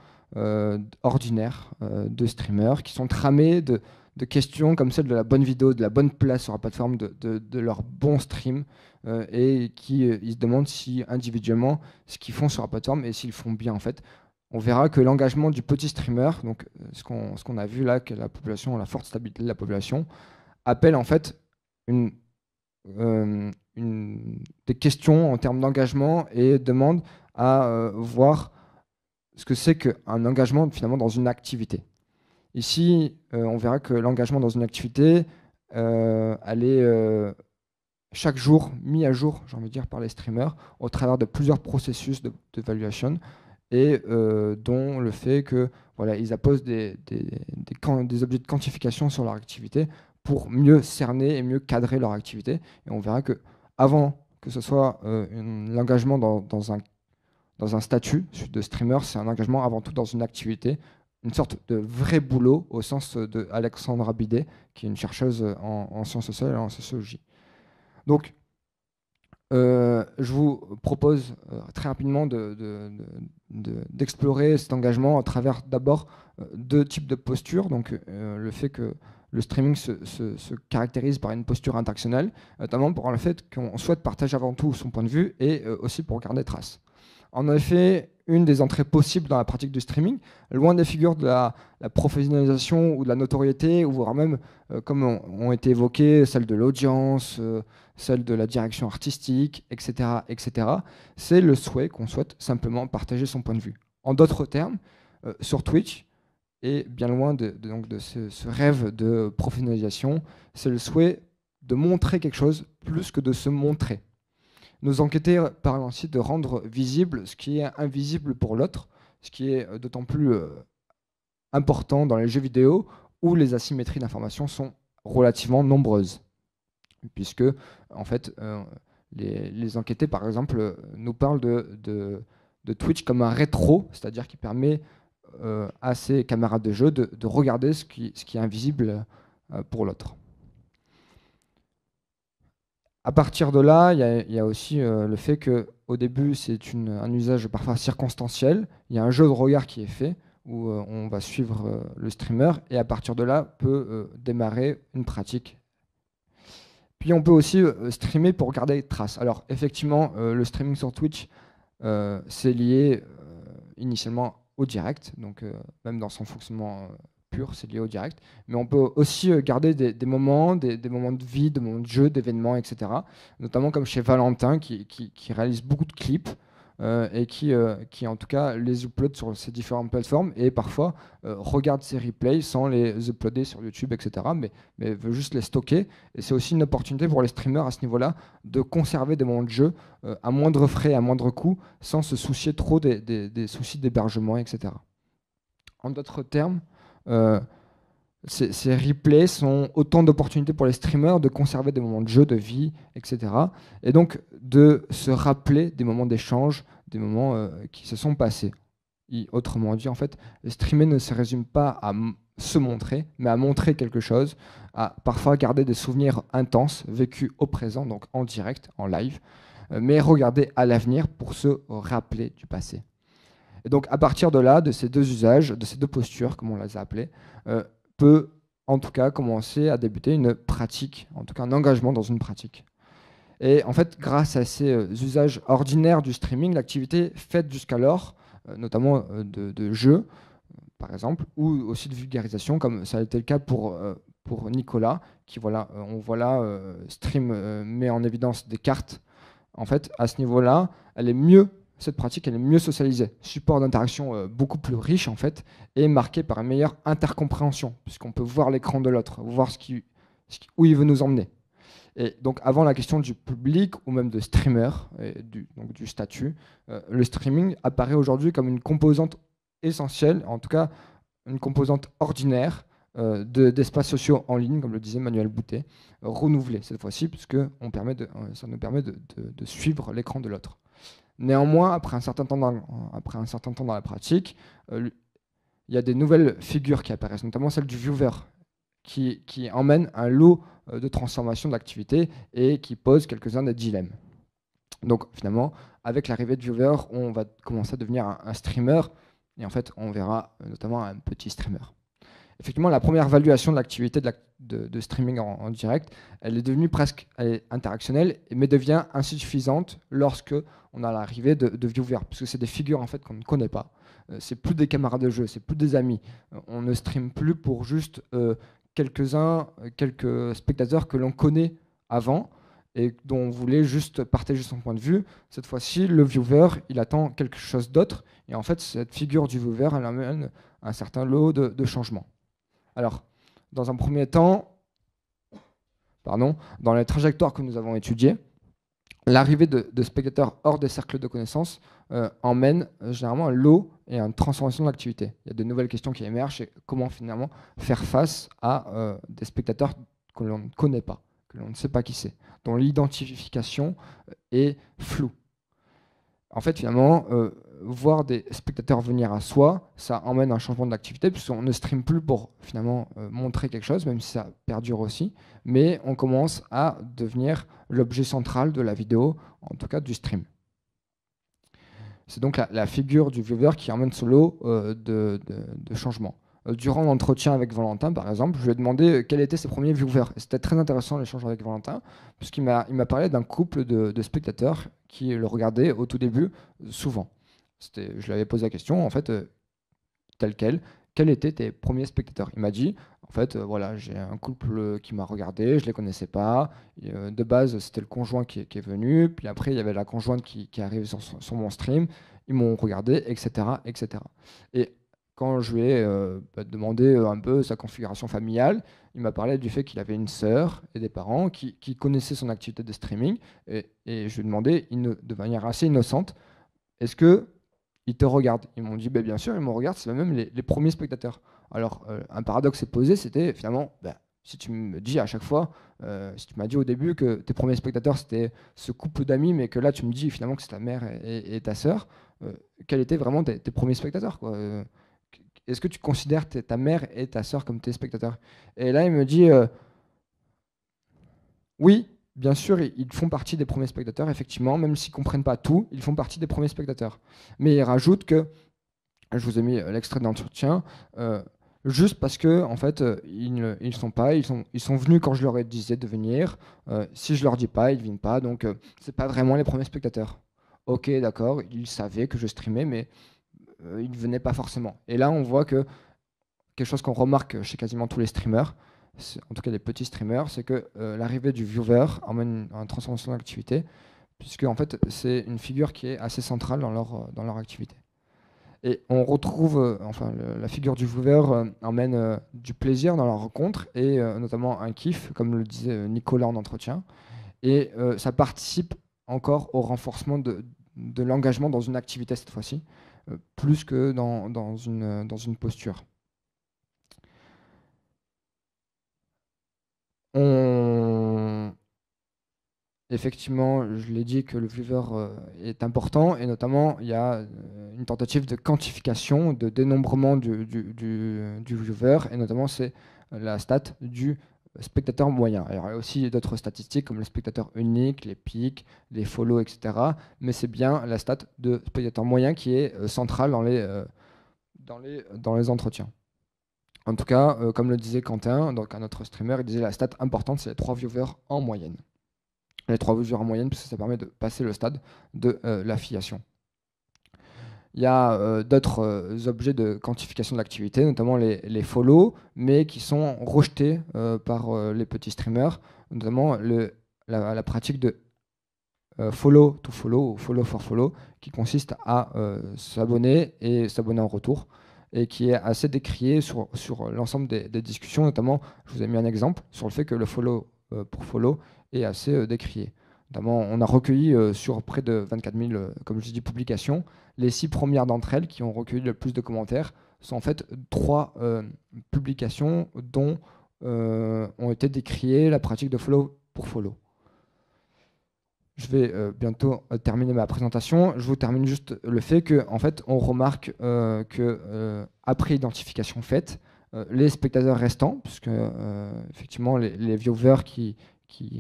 ordinaires de streamers qui sont tramées de questions comme celle de la bonne vidéo, de la bonne place sur la plateforme, de leur bon stream, et qui ils se demandent si individuellement ce qu'ils font sur la plateforme et s'ils font bien en fait. On verra que l'engagement du petit streamer, donc ce qu'on a vu là, que la forte stabilité de la population, appelle en fait des questions en termes d'engagement et demande à voir ce que c'est qu'un engagement finalement dans une activité. Ici, on verra que l'engagement dans une activité, elle est chaque jour mis à jour, j'ai envie de dire, par les streamers au travers de plusieurs processus d'évaluation et dont le fait que voilà, ils apposent des objets de quantification sur leur activité pour mieux cerner et mieux cadrer leur activité. Et on verra que avant que ce soit l'engagement dans un statut de streamer, c'est un engagement avant tout dans une activité, une sorte de vrai boulot au sens de Alexandra Bidet, qui est une chercheuse en sciences sociales et en sociologie. Donc, je vous propose très rapidement d'explorer cet engagement à travers d'abord deux types de postures. Donc, le fait que le streaming se caractérise par une posture interactionnelle, notamment pour le fait qu'on souhaite partager avant tout son point de vue et aussi pour garder trace. En effet, une des entrées possibles dans la pratique du streaming, loin des figures de la professionnalisation ou de la notoriété, ou voire même, comme ont été évoquées, celle de l'audience, celle de la direction artistique, etc., etc., c'est le souhait qu'on souhaite simplement partager son point de vue. En d'autres termes, sur Twitch, et bien loin de ce rêve de professionnalisation, c'est le souhait de montrer quelque chose plus que de se montrer. Nos enquêtés parlent ainsi de rendre visible ce qui est invisible pour l'autre, ce qui est d'autant plus important dans les jeux vidéo où les asymétries d'information sont relativement nombreuses. Puisque, en fait, les enquêtés, par exemple, nous parlent de Twitch comme un rétro, c'est-à-dire qui permet à ses camarades de jeu de regarder ce qui est invisible pour l'autre. À partir de là, il y a aussi le fait qu'au début, c'est un usage parfois circonstanciel. Il y a un jeu de regard qui est fait, où on va suivre le streamer, et à partir de là, peut démarrer une pratique. Puis on peut aussi streamer pour garder trace. Alors effectivement, le streaming sur Twitch, c'est lié initialement au direct, donc même dans son fonctionnement pur, c'est lié au direct. Mais on peut aussi garder des moments, des moments de vie, des moments de jeu, d'événements, etc. Notamment comme chez Valentin, qui réalise beaucoup de clips et qui en tout cas les upload sur ces différentes plateformes et parfois regarde ses replays sans les uploader sur YouTube, etc. Mais veut juste les stocker. Et c'est aussi une opportunité pour les streamers à ce niveau-là de conserver des moments de jeu à moindre frais, à moindre coût, sans se soucier trop des soucis d'hébergement, etc. En d'autres termes, ces replays sont autant d'opportunités pour les streamers de conserver des moments de jeu, de vie, etc. Et donc de se rappeler des moments d'échange, des moments qui se sont passés. Autrement dit, en fait, streamer ne se résume pas à se montrer, mais à montrer quelque chose, à parfois garder des souvenirs intenses, vécus au présent, donc en direct, en live, mais regarder à l'avenir pour se rappeler du passé. Et donc à partir de là, de ces deux usages, de ces deux postures, comme on les a appelées, peut en tout cas commencer à débuter une pratique, en tout cas un engagement dans une pratique. Et en fait, grâce à ces usages ordinaires du streaming, l'activité faite jusqu'alors, notamment de jeux, par exemple, ou aussi de vulgarisation, comme ça a été le cas pour Nicolas, qui on voit là, stream met en évidence des cartes. En fait, à ce niveau-là, cette pratique, elle est mieux socialisée. Support d'interaction beaucoup plus riche, en fait, et marqué par une meilleure intercompréhension, puisqu'on peut voir l'écran de l'autre, voir où il veut nous emmener. Et donc, avant la question du public ou même de streamer, et donc du statut, le streaming apparaît aujourd'hui comme une composante essentielle, en tout cas une composante ordinaire d'espaces sociaux en ligne, comme le disait Manuel Boutet, renouvelé cette fois-ci, puisque ça nous permet de suivre l'écran de l'autre. Néanmoins, après un certain temps dans la pratique, il y a des nouvelles figures qui apparaissent, notamment celle du viewer, qui emmène un lot de transformation de l'activité et qui pose quelques-uns des dilemmes. Donc finalement, avec l'arrivée de viewer, on va commencer à devenir un streamer, et en fait, on verra notamment un petit streamer. Effectivement, la première valuation de l'activité de streaming en direct, elle est devenue presque interactionnelle, mais devient insuffisante lorsque on a l'arrivée de viewers, parce que c'est des figures en fait qu'on ne connaît pas. C'est plus des camarades de jeu, c'est plus des amis. On ne stream plus pour juste quelques spectateurs que l'on connaît avant, et dont on voulait juste partager son point de vue. Cette fois-ci, le viewer, il attend quelque chose d'autre. Et en fait, cette figure du viewer, elle amène un certain lot de changements. Alors, dans un premier temps, dans les trajectoires que nous avons étudiées, l'arrivée de spectateurs hors des cercles de connaissances emmène généralement un lot et une transformation de l'activité. Il y a de nouvelles questions qui émergent et comment finalement faire face à des spectateurs que l'on ne connaît pas, que l'on ne sait pas qui c'est, dont l'identification est floue. En fait, finalement, voir des spectateurs venir à soi, ça emmène un changement d'activité, puisqu'on ne stream plus pour finalement montrer quelque chose, même si ça perdure aussi, mais on commence à devenir l'objet central de la vidéo, en tout cas du stream. C'est donc la figure du viewer qui emmène ce lot de changements. Durant l'entretien avec Valentin, par exemple, je lui ai demandé quels étaient ses premiers viewers. C'était très intéressant l'échange avec Valentin, puisqu'il m'a parlé d'un couple de spectateurs qui le regardaient au tout début souvent. Je lui avais posé la question, en fait, tel quel, quels étaient tes premiers spectateurs? Il m'a dit, en fait, voilà, j'ai un couple qui m'a regardé, je ne les connaissais pas. Et, de base, c'était le conjoint qui est venu, puis après, il y avait la conjointe qui arrive sur mon stream, ils m'ont regardé, etc., etc. Et quand je lui ai demandé un peu sa configuration familiale, il m'a parlé du fait qu'il avait une sœur et des parents qui connaissaient son activité de streaming. Et je lui ai demandé de manière assez innocente, est-ce qu'ils te regardent? Ils m'ont dit, bien sûr, ils me regardent, c'est même les premiers spectateurs. Alors, un paradoxe s'est posé, c'était finalement, si tu me dis à chaque fois, si tu m'as dit au début que tes premiers spectateurs, c'était ce couple d'amis, mais que là, tu me dis finalement que c'est ta mère et ta sœur, quels étaient vraiment tes premiers spectateurs, quoi? Est-ce que tu considères ta mère et ta sœur comme tes spectateurs? Et là, il me dit, oui, bien sûr, ils font partie des premiers spectateurs, effectivement, même s'ils ne comprennent pas tout, ils font partie des premiers spectateurs. Mais il rajoute que, je vous ai mis l'extrait d'entretien, juste parce que en fait, ils sont pas, ils sont venus quand je leur ai disais de venir. Si je leur dis pas, ils viennent pas, donc c'est pas vraiment les premiers spectateurs. Ok, d'accord, ils savaient que je streamais, mais ils ne venaient pas forcément. Et là, on voit que quelque chose qu'on remarque chez quasiment tous les streamers, en tout cas les petits streamers, c'est que l'arrivée du viewer emmène une transformation d'activité, puisque en fait, c'est une figure qui est assez centrale dans leur activité. Et on retrouve, la figure du viewer emmène du plaisir dans la rencontre et notamment un kiff, comme le disait Nicolas en entretien. Et ça participe encore au renforcement de l'engagement dans une activité cette fois-ci, plus que dans une posture. Effectivement, je l'ai dit que le viewer est important, et notamment il y a une tentative de quantification, de dénombrement du viewer, et notamment c'est la stat du spectateur moyen. Alors, il y a aussi d'autres statistiques comme le spectateur unique, les pics, les follow, etc. Mais c'est bien la stat de spectateur moyen qui est centrale dans les entretiens. En tout cas, comme le disait Quentin, donc un autre streamer, il disait la stat importante, c'est les 3 viewers en moyenne. Les 3 viewers en moyenne, parce que ça permet de passer le stade de l'affiliation. Il y a d'autres objets de quantification de l'activité, notamment les follow, mais qui sont rejetés par les petits streamers, notamment la pratique de follow to follow ou follow for follow, qui consiste à s'abonner et s'abonner en retour, et qui est assez décrié sur l'ensemble des discussions, notamment, je vous ai mis un exemple sur le fait que le follow pour follow est assez décrié. Notamment, on a recueilli sur près de 24 000, comme je dis, publications. Les 6 premières d'entre elles qui ont recueilli le plus de commentaires sont en fait 3 publications dont ont été décriées la pratique de follow pour follow. Je vais bientôt terminer ma présentation. Je vous termine juste le fait que, en fait, on remarque que après identification faite, les spectateurs restants, puisque effectivement les viewers qui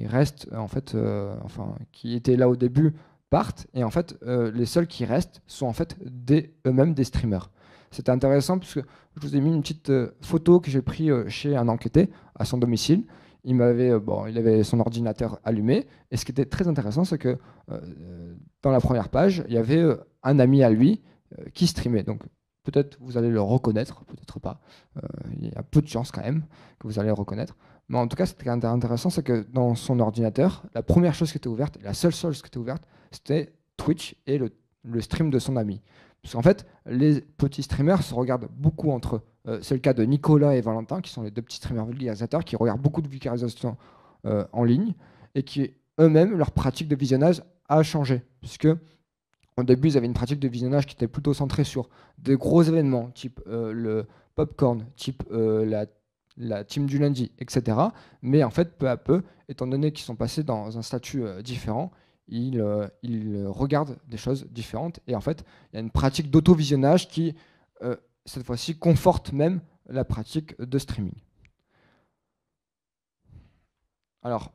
restent, en fait, qui étaient là au début, partent, et en fait, les seuls qui restent sont en fait eux-mêmes des streamers. C'était intéressant parce que je vous ai mis une petite photo que j'ai prise chez un enquêté à son domicile. Il avait son ordinateur allumé, et ce qui était très intéressant, c'est que dans la première page, il y avait un ami à lui qui streamait. Donc Peut-être vous allez le reconnaître, peut-être pas. Il y a peu de chances quand même que vous allez le reconnaître. Mais en tout cas, ce qui est intéressant, c'est que dans son ordinateur, la première chose qui était ouverte, la seule chose qui était ouverte, c'était Twitch et le stream de son ami. Parce qu'en fait, les petits streamers se regardent beaucoup entre eux. C'est le cas de Nicolas et Valentin, qui sont les deux petits streamers vulgarisateurs, qui regardent beaucoup de vulgarisation en ligne, et qui eux-mêmes, leur pratique de visionnage a changé. Puisque au début, ils avaient une pratique de visionnage qui était plutôt centrée sur des gros événements, type le Popcorn, type la team du lundi, etc. Mais en fait, peu à peu, étant donné qu'ils sont passés dans un statut différent, ils regardent des choses différentes. Et en fait, il y a une pratique d'auto-visionnage qui, cette fois-ci, conforte même la pratique de streaming. Alors,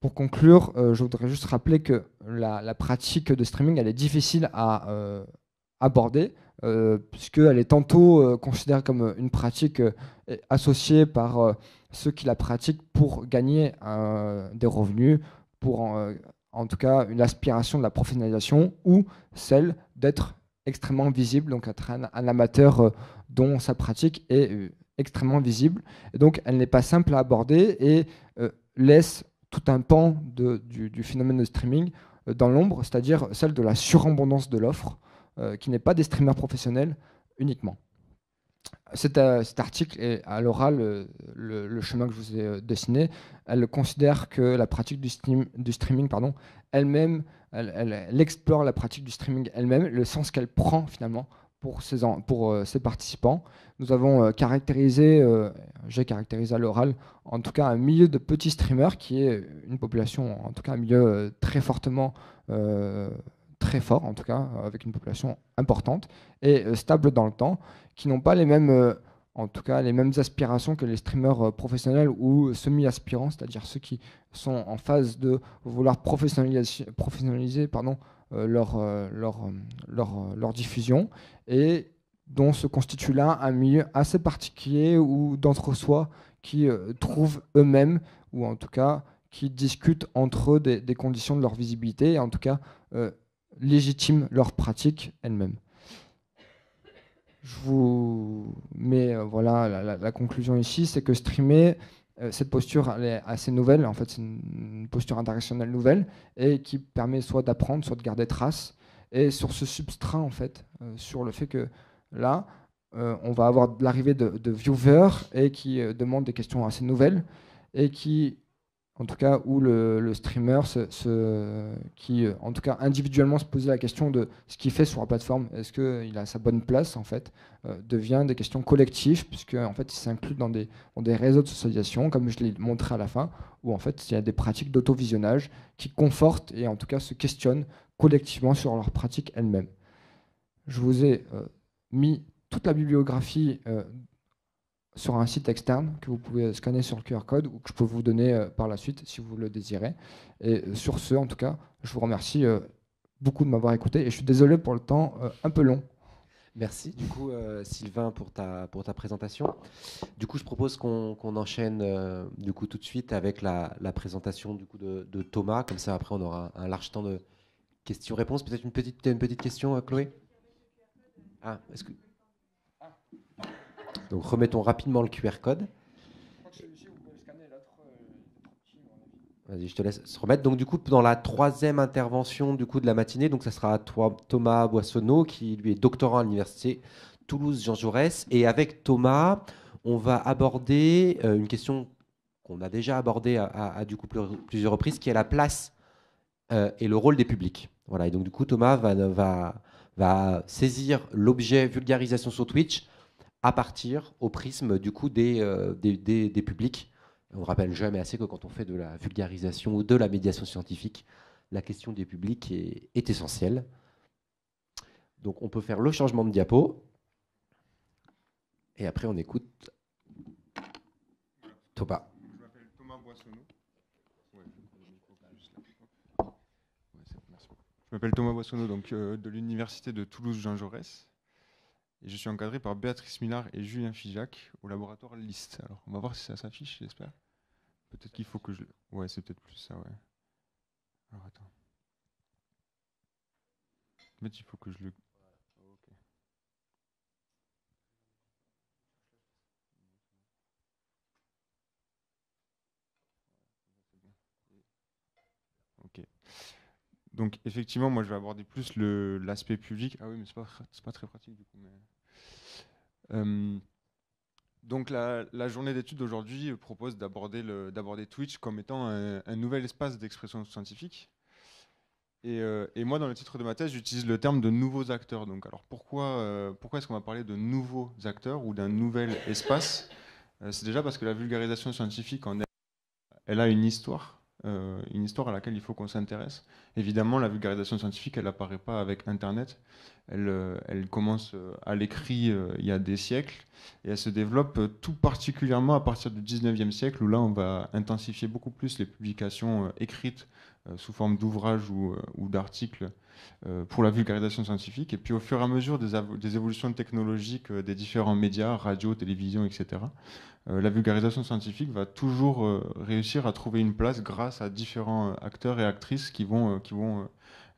pour conclure, je voudrais juste rappeler que la pratique de streaming, elle est difficile à aborder, puisqu'elle est tantôt considérée comme une pratique associée par ceux qui la pratiquent pour gagner des revenus, pour en tout cas une aspiration de la professionnalisation, ou celle d'être extrêmement visible, donc être un amateur dont sa pratique est extrêmement visible. Et donc elle n'est pas simple à aborder et laisse tout un pan du phénomène de streaming dans l'ombre, c'est-à-dire celle de la surabondance de l'offre, qui n'est pas des streamers professionnels uniquement. Cet article est à l'oral le chemin que je vous ai dessiné. Elle considère que la pratique du streaming, elle-même, elle explore la pratique du streaming elle-même, le sens qu'elle prend finalement pour ses participants. Nous avons j'ai caractérisé à l'oral, en tout cas un milieu de petits streamers qui est une population, en tout cas un milieu très fortement, très fort en tout cas, avec une population importante et stable dans le temps, qui n'ont pas les mêmes, en tout cas les mêmes aspirations que les streamers professionnels ou semi-aspirants, c'est-à-dire ceux qui sont en phase de vouloir professionnaliser leur diffusion, et dont se constitue là un milieu assez particulier ou d'entre-soi qui trouvent eux-mêmes, ou en tout cas qui discutent entre eux des conditions de leur visibilité, et en tout cas légitiment leur pratique elle-même. Je vous mets voilà, la conclusion ici, c'est que streamer, cette posture elle est assez nouvelle, en fait c'est une posture internationale nouvelle, et qui permet soit d'apprendre, soit de garder trace, et sur ce substrat en fait, sur le fait que là, on va avoir l'arrivée de viewers et qui demandent des questions assez nouvelles, et qui, en tout cas, où le streamer qui, en tout cas, individuellement se posait la question de ce qu'il fait sur la plateforme, est-ce qu'il a sa bonne place, en fait, devient des questions collectives, puisque, en fait, il s'inclut dans des réseaux de socialisation, comme je l'ai montré à la fin, où, en fait, il y a des pratiques d'auto-visionnage qui confortent et, en tout cas, se questionnent collectivement sur leurs pratiques elles-mêmes. Je vous ai mis toute la bibliographie sur un site externe que vous pouvez scanner sur le QR code, ou que je peux vous donner par la suite si vous le désirez. Et sur ce, en tout cas, je vous remercie beaucoup de m'avoir écouté, et je suis désolé pour le temps un peu long. Merci du coup Sylvain pour ta présentation. Du coup je propose qu'on enchaîne du coup tout de suite avec la présentation du coup de Thomas, comme ça après on aura un large temps de questions-réponses. Peut-être une petite question Chloé. Ah, est-ce que donc remettons rapidement le QR code. Vas-y, je te laisse se remettre. Donc du coup, dans la troisième intervention du coup de la matinée, donc ça sera Thomas Boissonneau, qui lui est doctorant à l'université Toulouse-Jean Jaurès. Et avec Thomas, on va aborder une question qu'on a déjà abordée à du coup plusieurs reprises, qui est la place et le rôle des publics. Voilà. Et donc du coup, Thomas va saisir l'objet vulgarisation sur Twitch à partir au prisme du coup des publics. On ne rappelle jamais assez que quand on fait de la vulgarisation ou de la médiation scientifique, la question des publics est essentielle. Donc on peut faire le changement de diapo. Et après on écoute Thomas. Je m'appelle Thomas Boissonneau. Je m'appelle Thomas Boissonneau, donc, de l'université de Toulouse-Jean Jaurès. Et je suis encadré par Béatrice Millard et Julien Figeac au laboratoire LIST. Alors, on va voir si ça s'affiche, j'espère. Peut-être qu'il faut que je... Ouais, c'est peut-être plus ça, ouais. Alors, attends. En fait, il faut que je le... Okay. Donc effectivement, moi je vais aborder plus l'aspect public. Ah oui, mais c'est pas très pratique du coup. Donc la journée d'études d'aujourd'hui propose d'aborder Twitch comme étant un nouvel espace d'expression scientifique. Et moi, dans le titre de ma thèse, j'utilise le terme de nouveaux acteurs. Donc, alors pourquoi est-ce qu'on va parler de nouveaux acteurs ou d'un nouvel espace? C'est déjà parce que la vulgarisation scientifique en elle a une histoire à laquelle il faut qu'on s'intéresse. Évidemment, la vulgarisation scientifique, elle n'apparaît pas avec Internet. Elle commence à l'écrit il y a des siècles et elle se développe tout particulièrement à partir du 19e siècle où là, on va intensifier beaucoup plus les publications écrites sous forme d'ouvrages ou d'articles pour la vulgarisation scientifique. Et puis, au fur et à mesure des évolutions technologiques des différents médias, radio, télévision, etc., la vulgarisation scientifique va toujours réussir à trouver une place grâce à différents acteurs et actrices qui vont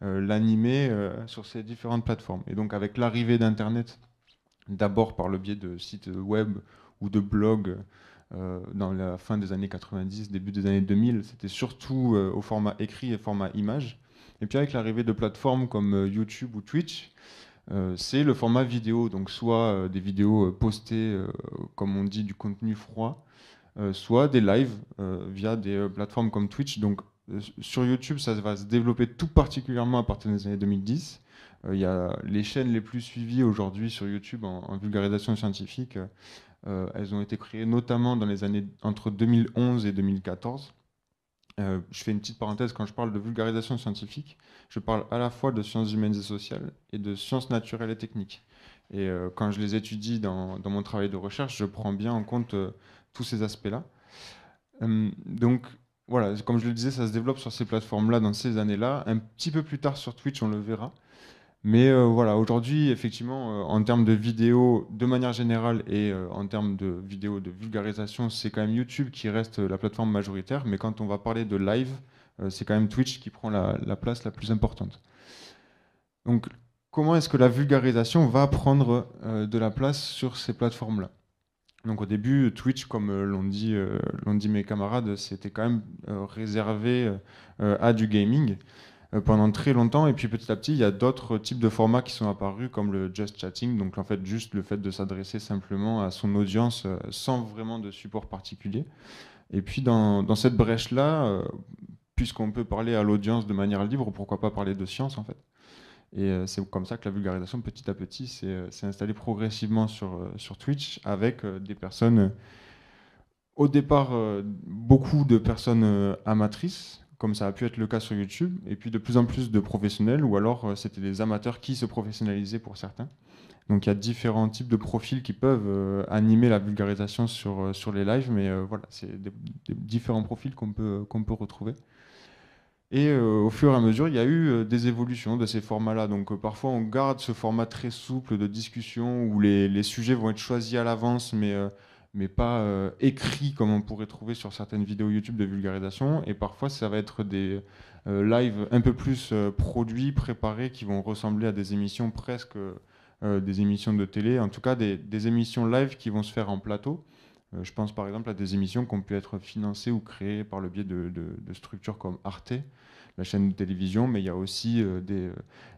l'animer sur ces différentes plateformes. Et donc avec l'arrivée d'Internet, d'abord par le biais de sites web ou de blogs dans la fin des années 90, début des années 2000, c'était surtout au format écrit et format image. Et puis avec l'arrivée de plateformes comme YouTube ou Twitch, c'est le format vidéo, donc soit des vidéos postées, comme on dit, du contenu froid, soit des lives via des plateformes comme Twitch. Donc sur YouTube, ça va se développer tout particulièrement à partir des années 2010. Il y a les chaînes les plus suivies aujourd'hui sur YouTube en vulgarisation scientifique. Elles ont été créées notamment dans les années entre 2011 et 2014. Je fais une petite parenthèse, quand je parle de vulgarisation scientifique, je parle à la fois de sciences humaines et sociales et de sciences naturelles et techniques. Et quand je les étudie dans mon travail de recherche, je prends bien en compte tous ces aspects-là. Donc voilà, comme je le disais, ça se développe sur ces plateformes-là dans ces années-là. Un petit peu plus tard sur Twitch, on le verra. Mais voilà, aujourd'hui, effectivement, en termes de vidéos, de manière générale, et en termes de vidéos de vulgarisation, c'est quand même YouTube qui reste la plateforme majoritaire. Mais quand on va parler de live, c'est quand même Twitch qui prend la place la plus importante. Donc, comment est-ce que la vulgarisation va prendre de la place sur ces plateformes-là? Donc au début, Twitch, comme l'ont dit mes camarades, c'était quand même réservé à du gaming pendant très longtemps. Et puis petit à petit, il y a d'autres types de formats qui sont apparus, comme le just chatting, donc en fait juste le fait de s'adresser simplement à son audience sans vraiment de support particulier. Et puis dans cette brèche-là, puisqu'on peut parler à l'audience de manière libre, pourquoi pas parler de science en fait? Et c'est comme ça que la vulgarisation, petit à petit, s'est installée progressivement sur Twitch avec des personnes, au départ, beaucoup de personnes amatrices, comme ça a pu être le cas sur YouTube, et puis de plus en plus de professionnels, ou alors c'était des amateurs qui se professionnalisaient pour certains. Donc il y a différents types de profils qui peuvent animer la vulgarisation sur les lives, mais voilà, c'est des différents profils qu'on peut retrouver. Et au fur et à mesure, il y a eu des évolutions de ces formats-là. Donc parfois, on garde ce format très souple de discussion où les sujets vont être choisis à l'avance, mais pas écrits comme on pourrait trouver sur certaines vidéos YouTube de vulgarisation. Et parfois, ça va être des lives un peu plus produits, préparés, qui vont ressembler à des émissions presque des émissions de télé. En tout cas, des émissions live qui vont se faire en plateau. Je pense par exemple à des émissions qui ont pu être financées ou créées par le biais de structures comme Arte, la chaîne de télévision, mais il y a aussi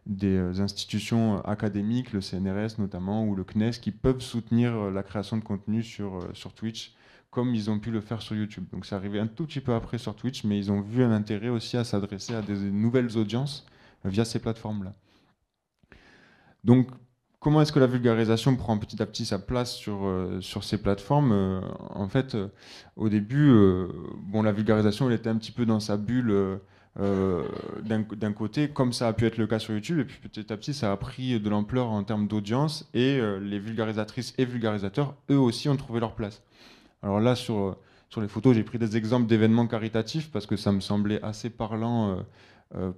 des institutions académiques, le CNRS notamment, ou le CNES, qui peuvent soutenir la création de contenu sur Twitch, comme ils ont pu le faire sur YouTube. Donc c'est arrivé un tout petit peu après sur Twitch, mais ils ont vu un intérêt aussi à s'adresser à des nouvelles audiences via ces plateformes-là. Donc, comment est-ce que la vulgarisation prend petit à petit sa place sur ces plateformes? En fait, au début, la vulgarisation, elle était un petit peu dans sa bulle d'un côté, comme ça a pu être le cas sur YouTube, et puis petit à petit, ça a pris de l'ampleur en termes d'audience, et les vulgarisatrices et vulgarisateurs, eux aussi, ont trouvé leur place. Alors là, sur les photos, j'ai pris des exemples d'événements caritatifs, parce que ça me semblait assez parlant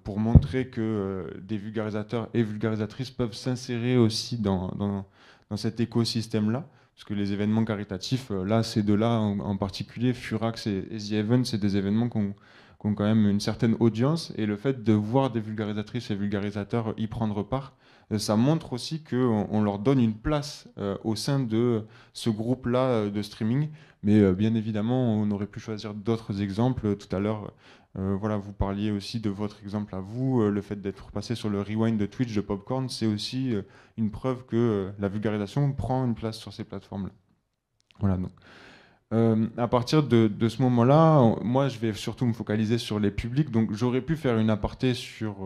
pour montrer que des vulgarisateurs et vulgarisatrices peuvent s'insérer aussi dans cet écosystème-là. Parce que les événements caritatifs, là, ces deux-là en particulier, Furax et The Event, c'est des événements qui ont quand même une certaine audience. Et le fait de voir des vulgarisatrices et vulgarisateurs y prendre part, ça montre aussi qu'on leur donne une place au sein de ce groupe-là de streaming. Mais bien évidemment, on aurait pu choisir d'autres exemples. Tout à l'heure, voilà, vous parliez aussi de votre exemple à vous. Le fait d'être passé sur le rewind de Twitch de Popcorn, c'est aussi une preuve que la vulgarisation prend une place sur ces plateformes-là. Voilà, donc. À partir de ce moment-là, moi, je vais surtout me focaliser sur les publics. Donc, j'aurais pu faire une aparté sur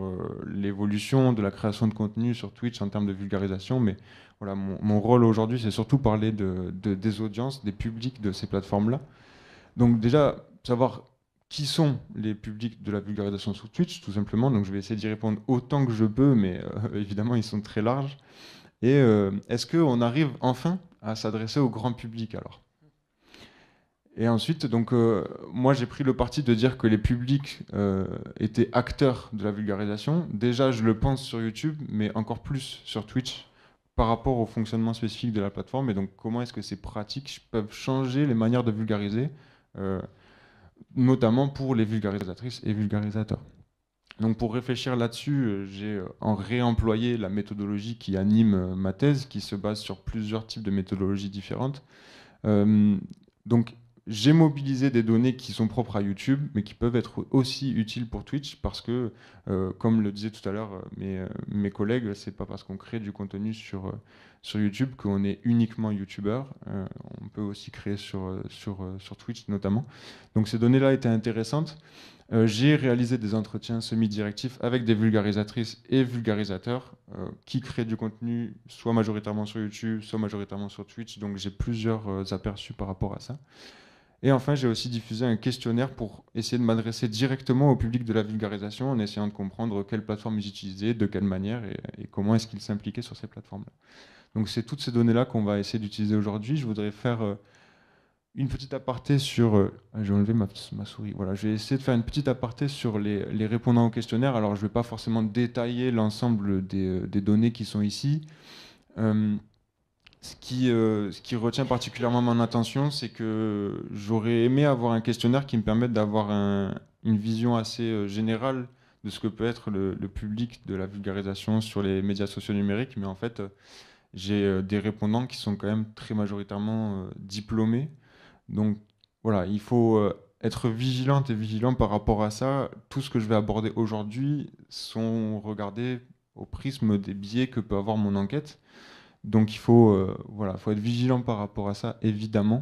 l'évolution de la création de contenu sur Twitch en termes de vulgarisation, mais voilà, mon rôle aujourd'hui, c'est surtout parler des audiences, des publics de ces plateformes-là. Donc, déjà, savoir qui sont les publics de la vulgarisation sur Twitch, tout simplement. Donc, je vais essayer d'y répondre autant que je peux, mais évidemment, ils sont très larges. Et est-ce qu'on arrive enfin à s'adresser au grand public alors ? Et ensuite, donc, moi, j'ai pris le parti de dire que les publics étaient acteurs de la vulgarisation. Déjà, je le pense sur YouTube, mais encore plus sur Twitch, par rapport au fonctionnement spécifique de la plateforme. Et donc, comment est-ce que ces pratiques peuvent changer les manières de vulgariser, notamment pour les vulgarisatrices et vulgarisateurs. Donc, pour réfléchir là-dessus, j'ai réemployé la méthodologie qui anime ma thèse, qui se base sur plusieurs types de méthodologies différentes. Donc, j'ai mobilisé des données qui sont propres à YouTube, mais qui peuvent être aussi utiles pour Twitch, parce que, comme le disaient tout à l'heure mes collègues, c'est pas parce qu'on crée du contenu sur YouTube qu'on est uniquement YouTubeur. On peut aussi créer sur Twitch notamment. Donc ces données-là étaient intéressantes. J'ai réalisé des entretiens semi-directifs avec des vulgarisatrices et vulgarisateurs qui créent du contenu soit majoritairement sur YouTube, soit majoritairement sur Twitch. Donc j'ai plusieurs aperçus par rapport à ça. Et enfin, j'ai aussi diffusé un questionnaire pour essayer de m'adresser directement au public de la vulgarisation en essayant de comprendre quelles plateformes ils utilisaient, de quelle manière et comment est-ce qu'ils s'impliquaient sur ces plateformes-là. Donc c'est toutes ces données-là qu'on va essayer d'utiliser aujourd'hui. Je voudrais faire une petite aparté sur... j'ai enlevé ma souris. Voilà, je vais essayer de faire une petite aparté sur les répondants au questionnaire. Alors je ne vais pas forcément détailler l'ensemble des données qui sont ici. Ce qui retient particulièrement mon attention, c'est que j'aurais aimé avoir un questionnaire qui me permette d'avoir une vision assez générale de ce que peut être le public de la vulgarisation sur les médias sociaux numériques. Mais en fait, j'ai des répondants qui sont quand même très majoritairement diplômés. Donc voilà, il faut être vigilante et vigilant par rapport à ça. Tout ce que je vais aborder aujourd'hui sont regardés au prisme des biais que peut avoir mon enquête. Donc il faut être vigilant par rapport à ça, évidemment.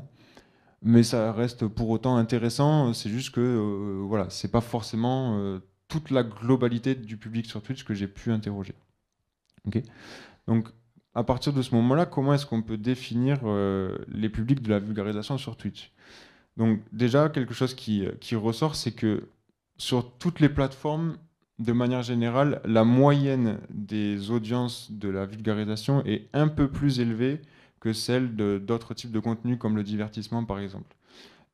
Mais ça reste pour autant intéressant. C'est juste que c'est pas forcément toute la globalité du public sur Twitch que j'ai pu interroger. Okay. Donc à partir de ce moment-là, comment est-ce qu'on peut définir les publics de la vulgarisation sur Twitch ? Donc déjà, quelque chose qui ressort, c'est que sur toutes les plateformes, de manière générale, la moyenne des audiences de la vulgarisation est un peu plus élevée que celle d'autres types de contenus comme le divertissement par exemple.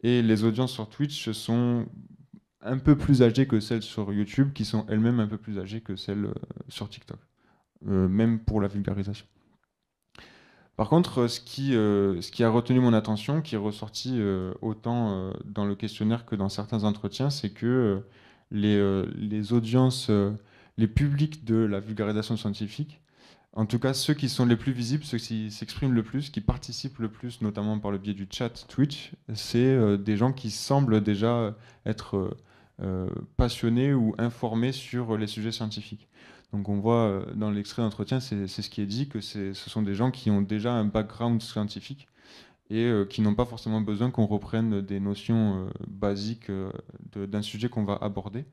Et les audiences sur Twitch sont un peu plus âgées que celles sur YouTube, qui sont elles-mêmes un peu plus âgées que celles sur TikTok, même pour la vulgarisation. Par contre, ce qui a retenu mon attention, qui est ressorti autant dans le questionnaire que dans certains entretiens, c'est que les audiences, les publics de la vulgarisation scientifique, en tout cas ceux qui sont les plus visibles, ceux qui s'expriment le plus, qui participent le plus, notamment par le biais du chat Twitch, c'est des gens qui semblent déjà être passionnés ou informés sur les sujets scientifiques. Donc on voit dans l'extrait d'entretien, c'est ce qui est dit, que ce sont des gens qui ont déjà un background scientifique et qui n'ont pas forcément besoin qu'on reprenne des notions basiques d'un sujet qu'on va aborder.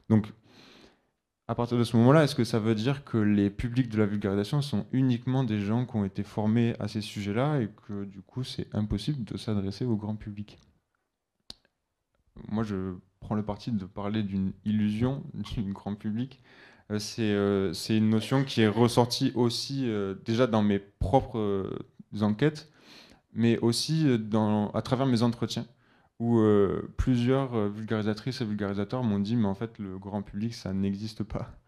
Donc, à partir de ce moment-là, est-ce que ça veut dire que les publics de la vulgarisation sont uniquement des gens qui ont été formés à ces sujets-là et que du coup, c'est impossible de s'adresser au grand public ? Moi, je prends le parti de parler d'une illusion du grand public. C'est une notion qui est ressortie aussi déjà dans mes propres enquêtes, mais aussi à travers mes entretiens, où plusieurs vulgarisatrices et vulgarisateurs m'ont dit mais en fait le grand public ça n'existe pas.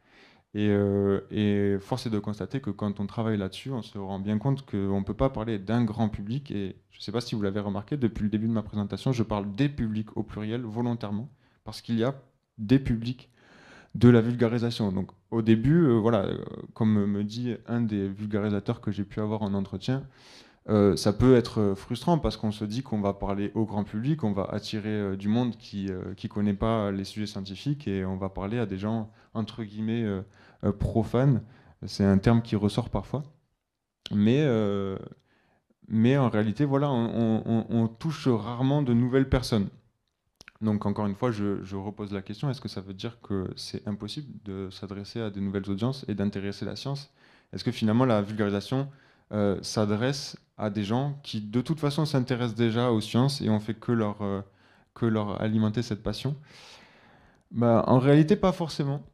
Et force est de constater que quand on travaille là-dessus, on se rend bien compte qu'on ne peut pas parler d'un grand public. Et je ne sais pas si vous l'avez remarqué, depuis le début de ma présentation, je parle des publics au pluriel volontairement, parce qu'il y a des publics de la vulgarisation. Donc au début, comme me dit un des vulgarisateurs que j'ai pu avoir en entretien, ça peut être frustrant parce qu'on se dit qu'on va parler au grand public, on va attirer du monde qui connaît pas les sujets scientifiques et on va parler à des gens entre guillemets profanes. C'est un terme qui ressort parfois, mais en réalité, voilà, on touche rarement de nouvelles personnes. Donc encore une fois, je repose la question, est-ce que ça veut dire que c'est impossible de s'adresser à des nouvelles audiences et d'intéresser la science? Est-ce que finalement la vulgarisation s'adresse à des gens qui de toute façon s'intéressent déjà aux sciences et on fait que leur alimenter cette passion? Bah, en réalité, pas forcément.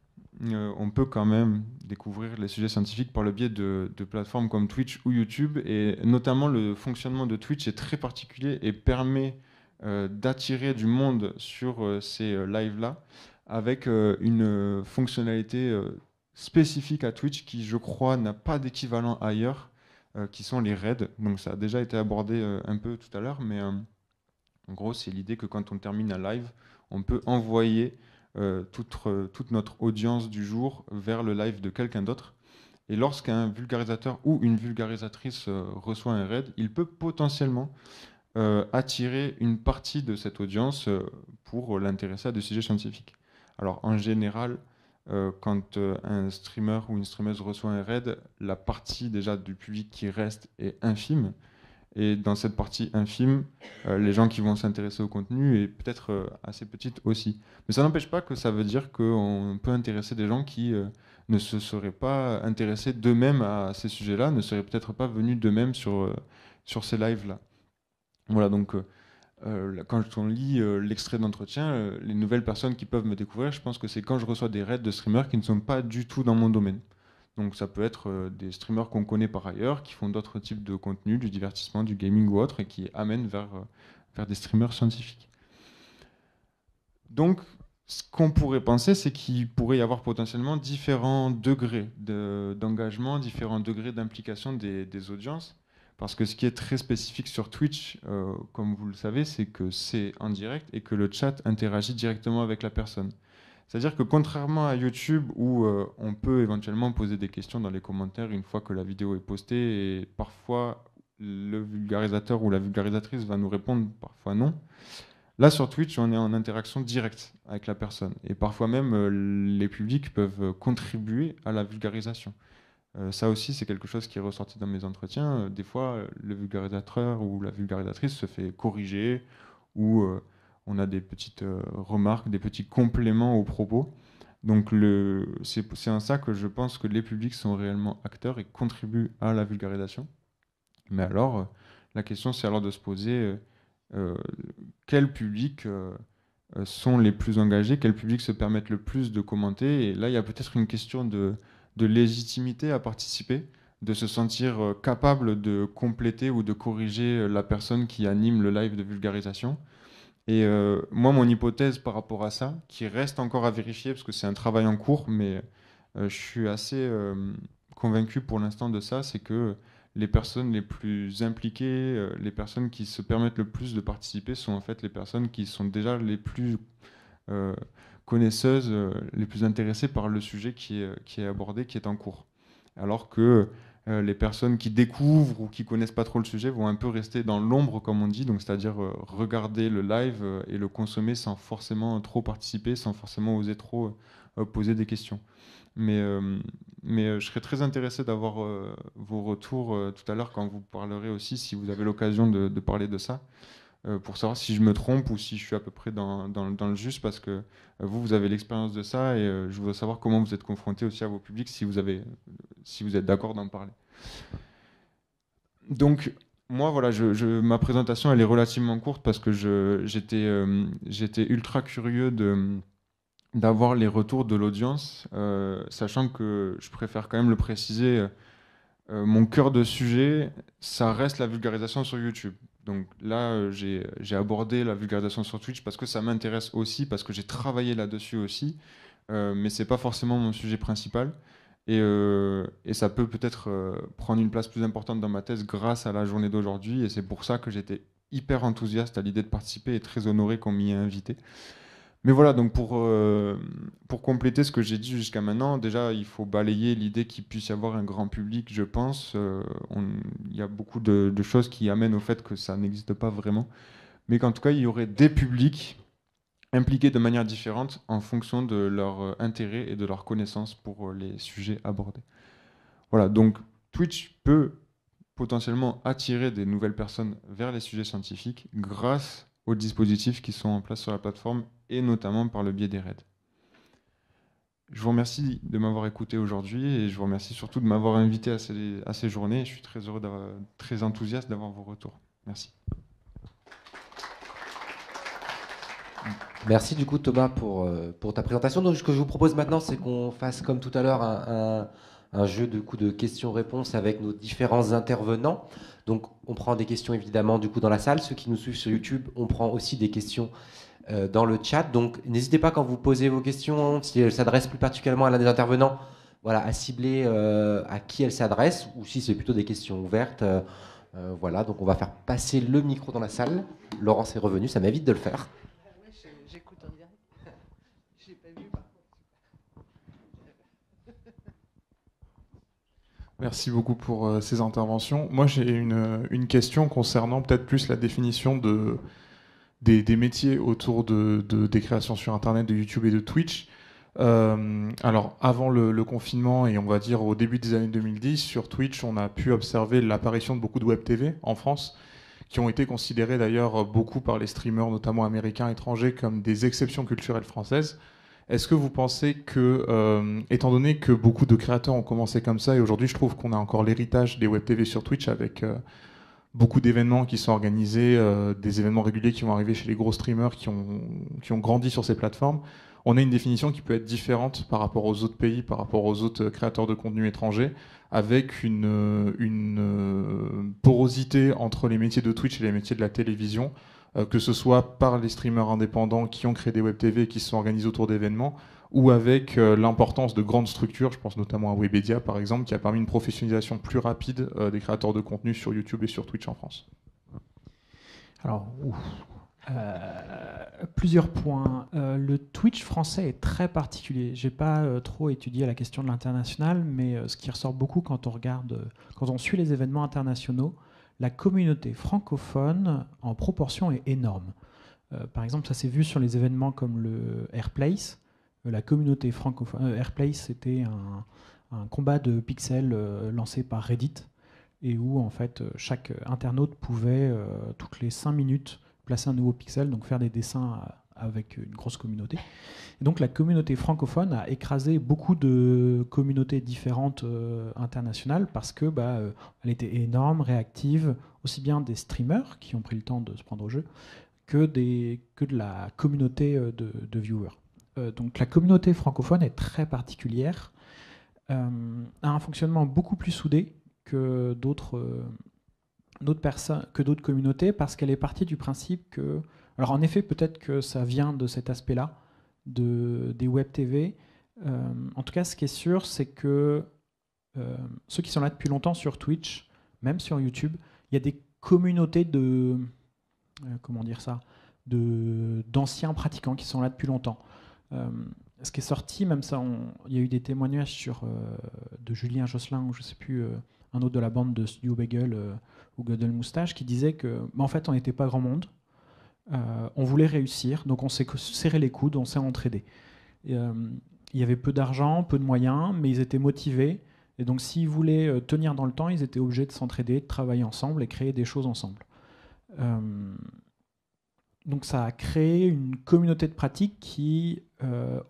On peut quand même découvrir les sujets scientifiques par le biais de plateformes comme Twitch ou YouTube, et notamment le fonctionnement de Twitch est très particulier et permet d'attirer du monde sur ces lives-là avec une fonctionnalité spécifique à Twitch qui, je crois, n'a pas d'équivalent ailleurs, qui sont les raids. Donc ça a déjà été abordé un peu tout à l'heure, mais en gros, c'est l'idée que quand on termine un live, on peut envoyer toute notre audience du jour vers le live de quelqu'un d'autre. Et lorsqu'un vulgarisateur ou une vulgarisatrice reçoit un raid, il peut potentiellement attirer une partie de cette audience pour l'intéresser à des sujets scientifiques. Alors en général, quand un streamer ou une streameuse reçoit un raid, la partie déjà du public qui reste est infime. Et dans cette partie infime, les gens qui vont s'intéresser au contenu est peut-être assez petite aussi. Mais ça n'empêche pas que ça veut dire qu'on peut intéresser des gens qui ne se seraient pas intéressés d'eux-mêmes à ces sujets-là, ne seraient peut-être pas venus d'eux-mêmes sur ces lives-là. Voilà, donc quand on lit l'extrait d'entretien, les nouvelles personnes qui peuvent me découvrir, je pense que c'est quand je reçois des raids de streamers qui ne sont pas du tout dans mon domaine. Donc ça peut être des streamers qu'on connaît par ailleurs, qui font d'autres types de contenus, du divertissement, du gaming ou autre, et qui amènent vers des streamers scientifiques. Donc ce qu'on pourrait penser, c'est qu'il pourrait y avoir potentiellement différents degrés d'engagement, différents degrés d'implication des audiences. Parce que ce qui est très spécifique sur Twitch, comme vous le savez, c'est que c'est en direct et que le chat interagit directement avec la personne. C'est-à-dire que contrairement à YouTube, où on peut éventuellement poser des questions dans les commentaires une fois que la vidéo est postée, et parfois le vulgarisateur ou la vulgarisatrice va nous répondre, parfois non. Là, sur Twitch, on est en interaction directe avec la personne. Et parfois même, les publics peuvent contribuer à la vulgarisation. Ça aussi, c'est quelque chose qui est ressorti dans mes entretiens. Des fois, le vulgarisateur ou la vulgarisatrice se fait corriger ou on a des petites remarques, des petits compléments aux propos. Donc c'est en ça que je pense que les publics sont réellement acteurs et contribuent à la vulgarisation. Mais alors, la question, c'est alors de se poser quels publics sont les plus engagés, quels publics se permettent le plus de commenter. Et là, il y a peut-être une question de légitimité à participer, de se sentir capable de compléter ou de corriger la personne qui anime le live de vulgarisation. Et moi, mon hypothèse par rapport à ça, qui reste encore à vérifier, parce que c'est un travail en cours, mais je suis assez convaincu pour l'instant de ça, c'est que les personnes les plus impliquées, les personnes qui se permettent le plus de participer sont en fait les personnes qui sont déjà les plus connaisseuses, les plus intéressées par le sujet qui est abordé, qui est en cours. Alors que les personnes qui découvrent ou qui connaissent pas trop le sujet vont un peu rester dans l'ombre, comme on dit, donc c'est-à-dire regarder le live et le consommer sans forcément trop participer, sans forcément oser trop poser des questions. Mais je serais très intéressé d'avoir vos retours tout à l'heure quand vous parlerez aussi, si vous avez l'occasion de parler de ça, pour savoir si je me trompe ou si je suis à peu près dans le juste, parce que vous avez l'expérience de ça et je voudrais savoir comment vous êtes confronté aussi à vos publics, si vous êtes d'accord d'en parler. Donc, moi, voilà, ma présentation, elle est relativement courte parce que j'étais ultra curieux d'avoir les retours de l'audience, sachant que je préfère quand même le préciser, mon cœur de sujet, ça reste la vulgarisation sur YouTube. Donc là, j'ai abordé la vulgarisation sur Twitch parce que ça m'intéresse aussi, parce que j'ai travaillé là-dessus aussi, mais c'est pas forcément mon sujet principal. Et ça peut peut-être prendre une place plus importante dans ma thèse grâce à la journée d'aujourd'hui, et c'est pour ça que j'étais hyper enthousiaste à l'idée de participer et très honoré qu'on m'y ait invité. Mais voilà, donc pour compléter ce que j'ai dit jusqu'à maintenant, déjà, il faut balayer l'idée qu'il puisse y avoir un grand public, je pense. Il y a beaucoup de choses qui amènent au fait que ça n'existe pas vraiment. Mais qu'en tout cas, il y aurait des publics impliqués de manière différente en fonction de leur intérêt et de leur connaissance pour les sujets abordés. Voilà, donc Twitch peut potentiellement attirer des nouvelles personnes vers les sujets scientifiques grâce aux dispositifs qui sont en place sur la plateforme et notamment par le biais des raids. Je vous remercie de m'avoir écouté aujourd'hui et je vous remercie surtout de m'avoir invité à ces journées. Je suis très heureux, très enthousiaste d'avoir vos retours. Merci. Merci du coup Thomas pour ta présentation. Donc ce que je vous propose maintenant, c'est qu'on fasse comme tout à l'heure un jeu de questions-réponses avec nos différents intervenants. Donc on prend des questions évidemment du coup dans la salle. Ceux qui nous suivent sur YouTube, on prend aussi des questions dans le chat. Donc n'hésitez pas quand vous posez vos questions, si elles s'adressent plus particulièrement à l'un des intervenants, voilà, à cibler à qui elles s'adressent, ou si c'est plutôt des questions ouvertes. Voilà, donc on va faire passer le micro dans la salle. Laurence est revenue, ça m'évite de le faire. J'écoute en direct. J'ai pas vu. Merci beaucoup pour ces interventions. Moi, j'ai une question concernant peut-être plus la définition des métiers autour des créations sur Internet, de YouTube et de Twitch. Alors, avant le confinement et on va dire au début des années 2010, sur Twitch, on a pu observer l'apparition de beaucoup de web TV en France, qui ont été considérés d'ailleurs beaucoup par les streamers, notamment américains, étrangers, comme des exceptions culturelles françaises. Est-ce que vous pensez que, étant donné que beaucoup de créateurs ont commencé comme ça, et aujourd'hui je trouve qu'on a encore l'héritage des web TV sur Twitch avec beaucoup d'événements qui sont organisés, des événements réguliers qui vont arriver chez les gros streamers qui ont grandi sur ces plateformes, on a une définition qui peut être différente par rapport aux autres pays, par rapport aux autres créateurs de contenu étrangers, avec une porosité entre les métiers de Twitch et les métiers de la télévision, que ce soit par les streamers indépendants qui ont créé des web TV, qui se sont organisés autour d'événements, ou avec l'importance de grandes structures, je pense notamment à Webedia par exemple, qui a permis une professionnalisation plus rapide des créateurs de contenu sur YouTube et sur Twitch en France. Alors, plusieurs points. Le Twitch français est très particulier. J'ai pas trop étudié la question de l'international, mais ce qui ressort beaucoup quand on suit les événements internationaux, la communauté francophone en proportion est énorme. Par exemple, ça s'est vu sur les événements comme le Airplace. La communauté francophone, Airplace, c'était un combat de pixels lancé par Reddit, et où en fait chaque internaute pouvait toutes les 5 minutes placer un nouveau pixel, donc faire des dessins avec une grosse communauté. Et donc la communauté francophone a écrasé beaucoup de communautés différentes internationales parce que elle était énorme, réactive, aussi bien des streamers qui ont pris le temps de se prendre au jeu que de la communauté de viewers. Donc la communauté francophone est très particulière, a un fonctionnement beaucoup plus soudé que d'autres communautés, parce qu'elle est partie du principe que... Alors en effet, peut-être que ça vient de cet aspect-là, des web TV. En tout cas, ce qui est sûr, c'est que ceux qui sont là depuis longtemps sur Twitch, même sur YouTube, il y a des communautés d'anciens pratiquants qui sont là depuis longtemps. Ce qui est sorti, même ça, il y a eu des témoignages de Julien Josselin, ou je ne sais plus, un autre de la bande de Studio Bagel ou Godel Moustache, qui disait que, en fait, on n'était pas grand monde. On voulait réussir, donc on s'est serré les coudes, on s'est entraidé. Il y avait peu d'argent, peu de moyens, mais ils étaient motivés. Et donc, s'ils voulaient tenir dans le temps, ils étaient obligés de s'entraider, de travailler ensemble et créer des choses ensemble. Donc, ça a créé une communauté de pratique qui,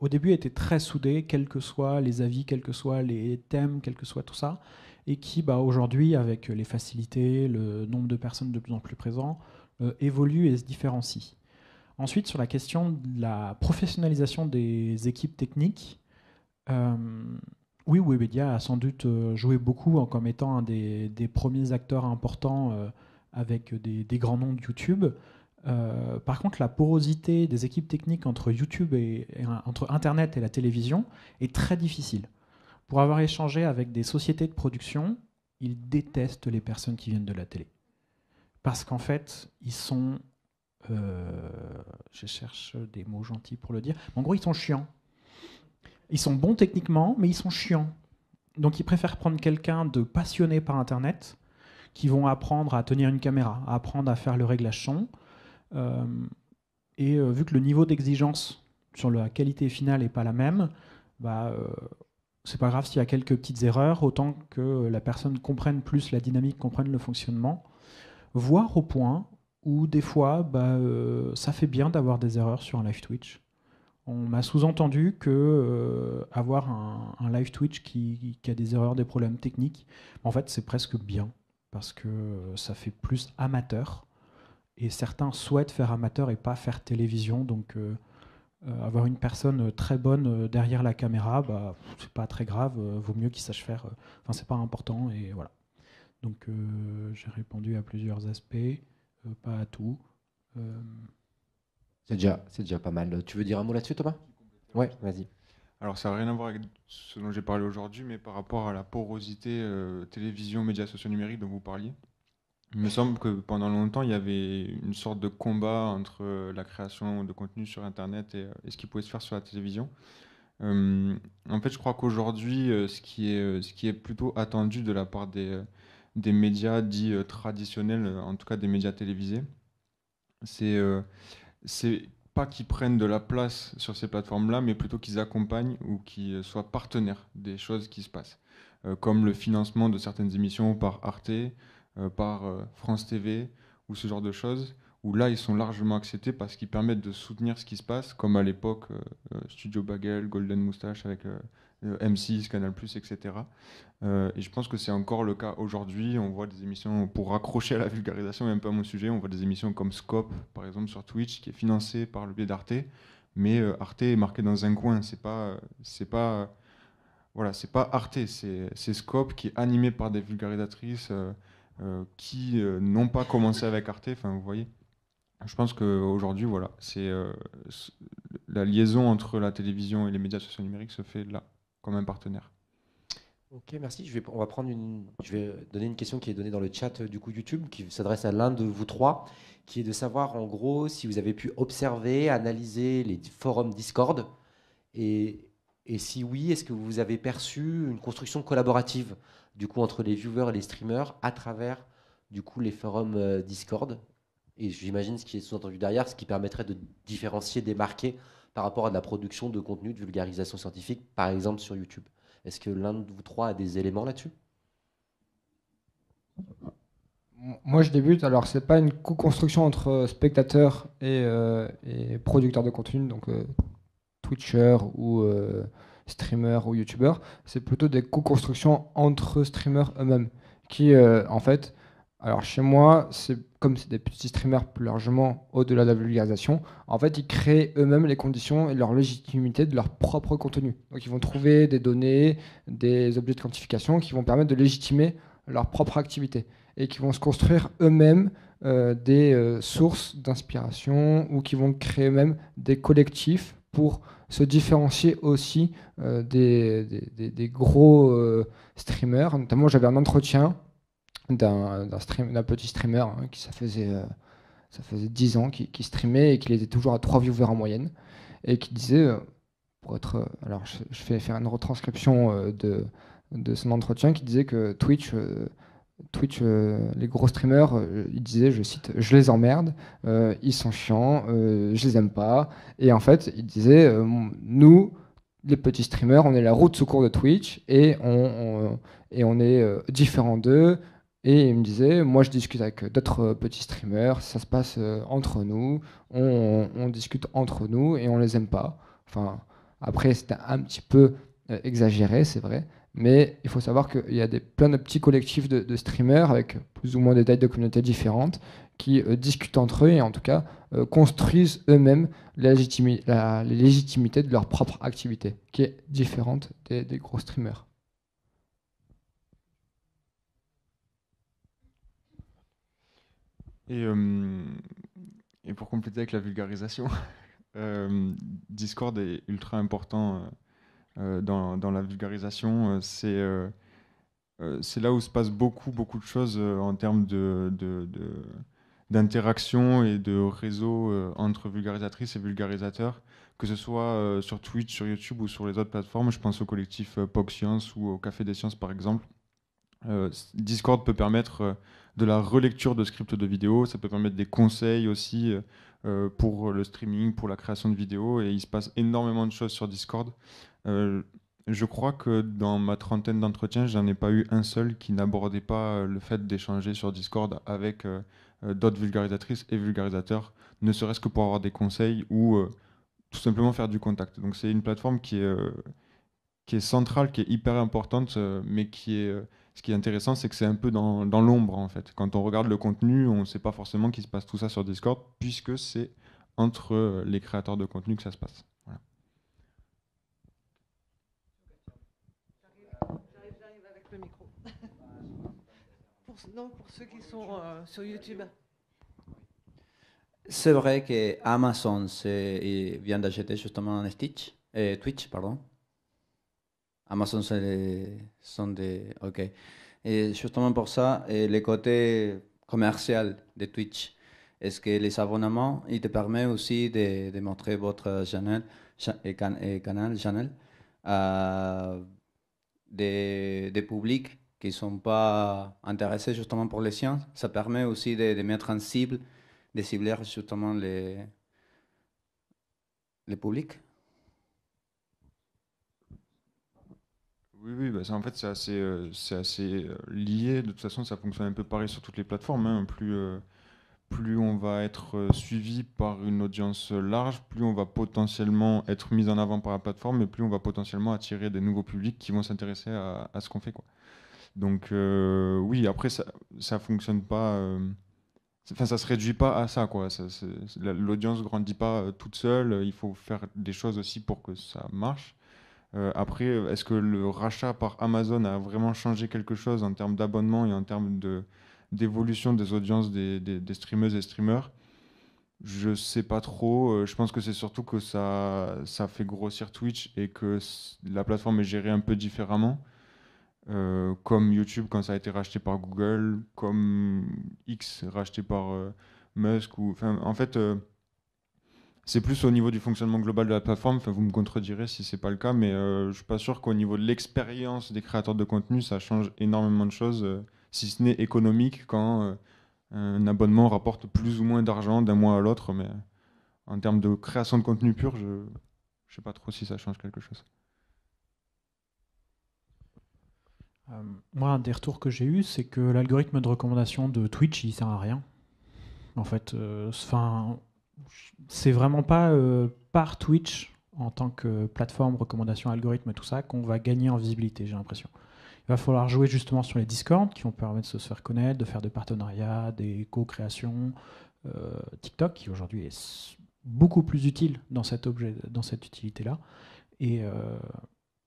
au début, était très soudée, quels que soient les avis, quels que soient les thèmes, quel que soit tout ça, et qui, aujourd'hui, avec les facilités, le nombre de personnes de plus en plus présents, évolue et se différencie. Ensuite, sur la question de la professionnalisation des équipes techniques, oui, Webedia a sans doute joué beaucoup comme étant un des premiers acteurs importants avec des grands noms de YouTube. Par contre, la porosité des équipes techniques entre YouTube entre Internet et la télévision est très difficile. Pour avoir échangé avec des sociétés de production, ils détestent les personnes qui viennent de la télé. Parce qu'en fait, ils sont, Je cherche des mots gentils pour le dire. En gros, ils sont chiants. Ils sont bons techniquement, mais ils sont chiants. Donc, ils préfèrent prendre quelqu'un de passionné par Internet, qui vont apprendre à tenir une caméra, à apprendre à faire le réglage son. Vu que le niveau d'exigence sur la qualité finale n'est pas la même, c'est pas grave s'il y a quelques petites erreurs, autant que la personne comprenne plus la dynamique, comprenne le fonctionnement, voire au point où des fois, ça fait bien d'avoir des erreurs sur un live Twitch. On m'a sous-entendu que avoir un live Twitch qui a des erreurs, des problèmes techniques, en fait, c'est presque bien, parce que ça fait plus amateur. Et certains souhaitent faire amateur et pas faire télévision, donc avoir une personne très bonne derrière la caméra, c'est pas très grave, vaut mieux qu'il sache faire. Enfin, c'est pas important, et voilà. Donc, j'ai répondu à plusieurs aspects, pas à tout. C'est déjà pas mal. Tu veux dire un mot là-dessus, Thomas? Ouais, vas-y. Alors, ça n'a rien à voir avec ce dont j'ai parlé aujourd'hui, mais par rapport à la porosité télévision, médias sociaux numériques dont vous parliez. Il me semble que pendant longtemps, il y avait une sorte de combat entre la création de contenu sur Internet et ce qui pouvait se faire sur la télévision. En fait, je crois qu'aujourd'hui, ce qui est plutôt attendu de la part des médias dits traditionnels, en tout cas des médias télévisés, c'est pas qu'ils prennent de la place sur ces plateformes-là, mais plutôt qu'ils accompagnent ou qu'ils soient partenaires des choses qui se passent. Comme le financement de certaines émissions par Arte, par France TV, ou ce genre de choses, où là, ils sont largement acceptés parce qu'ils permettent de soutenir ce qui se passe, comme à l'époque, Studio Bagel, Golden Moustache avec M6, Canal+, etc. Et je pense que c'est encore le cas aujourd'hui. On voit des émissions, pour raccrocher à la vulgarisation, même pas mon sujet, on voit des émissions comme Scope, par exemple, sur Twitch, qui est financée par le biais d'Arte, mais Arte est marqué dans un coin. Voilà, c'est pas Arte, c'est Scope qui est animé par des vulgarisatrices qui n'ont pas commencé avec Arte. Enfin, vous voyez. Je pense qu'aujourd'hui, voilà, la liaison entre la télévision et les médias sociaux numériques se fait là, comme un partenaire. Ok, merci. Je vais donner une question qui est donnée dans le chat du coup YouTube, qui s'adresse à l'un de vous trois, qui est de savoir en gros si vous avez pu observer, analyser les forums Discord, et si oui, est-ce que vous avez perçu une construction collaborative du coup entre les viewers et les streamers à travers du coup les forums Discord, et j'imagine ce qui est sous-entendu derrière, ce qui permettrait de différencier, démarquer par rapport à de la production de contenu de vulgarisation scientifique, par exemple sur YouTube. Est-ce que l'un de vous trois a des éléments là-dessus? Moi, je débute. Alors, c'est pas une co-construction entre spectateurs et producteurs de contenu, donc Twitchers ou streamers ou YouTubers. C'est plutôt des co-constructions entre streamers eux-mêmes qui, en fait, alors chez moi, comme c'est des petits streamers plus largement au-delà de la vulgarisation, en fait, ils créent eux-mêmes les conditions et leur légitimité de leur propre contenu. Donc, ils vont trouver des données, des objets de quantification qui vont permettre de légitimer leur propre activité et qui vont se construire eux-mêmes des sources d'inspiration ou qui vont créer eux-mêmes des collectifs pour se différencier aussi des gros streamers. Notamment, j'avais un entretien d'un petit streamer qui ça faisait 10 ans qui streamait et qui était toujours à 3 viewers en moyenne et qui disait, alors je fais faire une retranscription de son entretien, qui disait que Twitch, les gros streamers, il disait, je cite, je les emmerde, ils sont chiants, je les aime pas. Et en fait, il disait, nous, les petits streamers, on est la roue de secours de Twitch et on est différents d'eux. Et il me disait, moi je discute avec d'autres petits streamers, ça se passe entre nous, on discute entre nous et on les aime pas. Enfin, après, c'était un petit peu exagéré, c'est vrai. Mais il faut savoir qu'il y a plein de petits collectifs de streamers avec plus ou moins des tailles de communautés différentes qui discutent entre eux et en tout cas construisent eux-mêmes les légitimités de leur propre activité, qui est différente des gros streamers. Et pour compléter avec la vulgarisation, Discord est ultra important dans la vulgarisation. C'est là où se passe beaucoup de choses en termes d'interaction et de réseau entre vulgarisatrices et vulgarisateurs, que ce soit sur Twitch, sur YouTube ou sur les autres plateformes. Je pense au collectif POC Science ou au Café des Sciences par exemple. Discord peut permettre de la relecture de scripts de vidéos, ça peut permettre des conseils aussi pour le streaming, pour la création de vidéos, et il se passe énormément de choses sur Discord. Je crois que dans ma trentaine d'entretiens, j'en ai pas eu un seul qui n'abordait pas le fait d'échanger sur Discord avec d'autres vulgarisatrices et vulgarisateurs, ne serait-ce que pour avoir des conseils ou tout simplement faire du contact. Donc c'est une plateforme qui est centrale, qui est hyper importante, mais ce qui est intéressant, c'est que c'est un peu dans l'ombre en fait. Quand on regarde le contenu, on ne sait pas forcément qu'il se passe tout ça sur Discord, puisque c'est entre les créateurs de contenu que ça se passe. Voilà. J'arrive avec le micro. Non, pour ceux qui sont sur YouTube. C'est vrai que Amazon il vient d'acheter justement Twitch, pardon. Amazon sont des... Ok. Et justement pour ça, le côté commercial de Twitch, est-ce que les abonnements, ils te permettent aussi de montrer votre canal à des publics qui ne sont pas intéressés justement pour les sciences? Ça permet aussi de mettre en cible, de cibler justement les publics? Oui, bah en fait, c'est assez lié. De toute façon, ça fonctionne un peu pareil sur toutes les plateformes, hein. Plus on va être suivi par une audience large, plus on va potentiellement être mis en avant par la plateforme, et plus on va potentiellement attirer des nouveaux publics qui vont s'intéresser à ce qu'on fait, quoi. Donc oui, après, ça fonctionne pas... Enfin, ça se réduit pas à ça, quoi. L'audience grandit pas toute seule. Il faut faire des choses aussi pour que ça marche. Après, est-ce que le rachat par Amazon a vraiment changé quelque chose en termes d'abonnement et en termes d'évolution des audiences des streameuses et streamers? Je sais pas trop. Je pense que c'est surtout que ça fait grossir Twitch et que la plateforme est gérée un peu différemment. Comme YouTube quand ça a été racheté par Google, comme X racheté par Musk. En fait, c'est plus au niveau du fonctionnement global de la plateforme. Enfin, vous me contredirez si c'est pas le cas, mais je suis pas sûr qu'au niveau de l'expérience des créateurs de contenu, ça change énormément de choses, si ce n'est économique, quand un abonnement rapporte plus ou moins d'argent d'un mois à l'autre. Mais en termes de création de contenu pur, je sais pas trop si ça change quelque chose. Moi, un des retours que j'ai eu, c'est que l'algorithme de recommandation de Twitch, il sert à rien. En fait, c'est vraiment pas par Twitch, en tant que plateforme, recommandation, algorithme, tout ça, qu'on va gagner en visibilité, j'ai l'impression. Il va falloir jouer justement sur les Discord, qui vont permettre de se faire connaître, de faire des partenariats, des co-créations. TikTok, qui aujourd'hui est beaucoup plus utile dans cette utilité-là. Et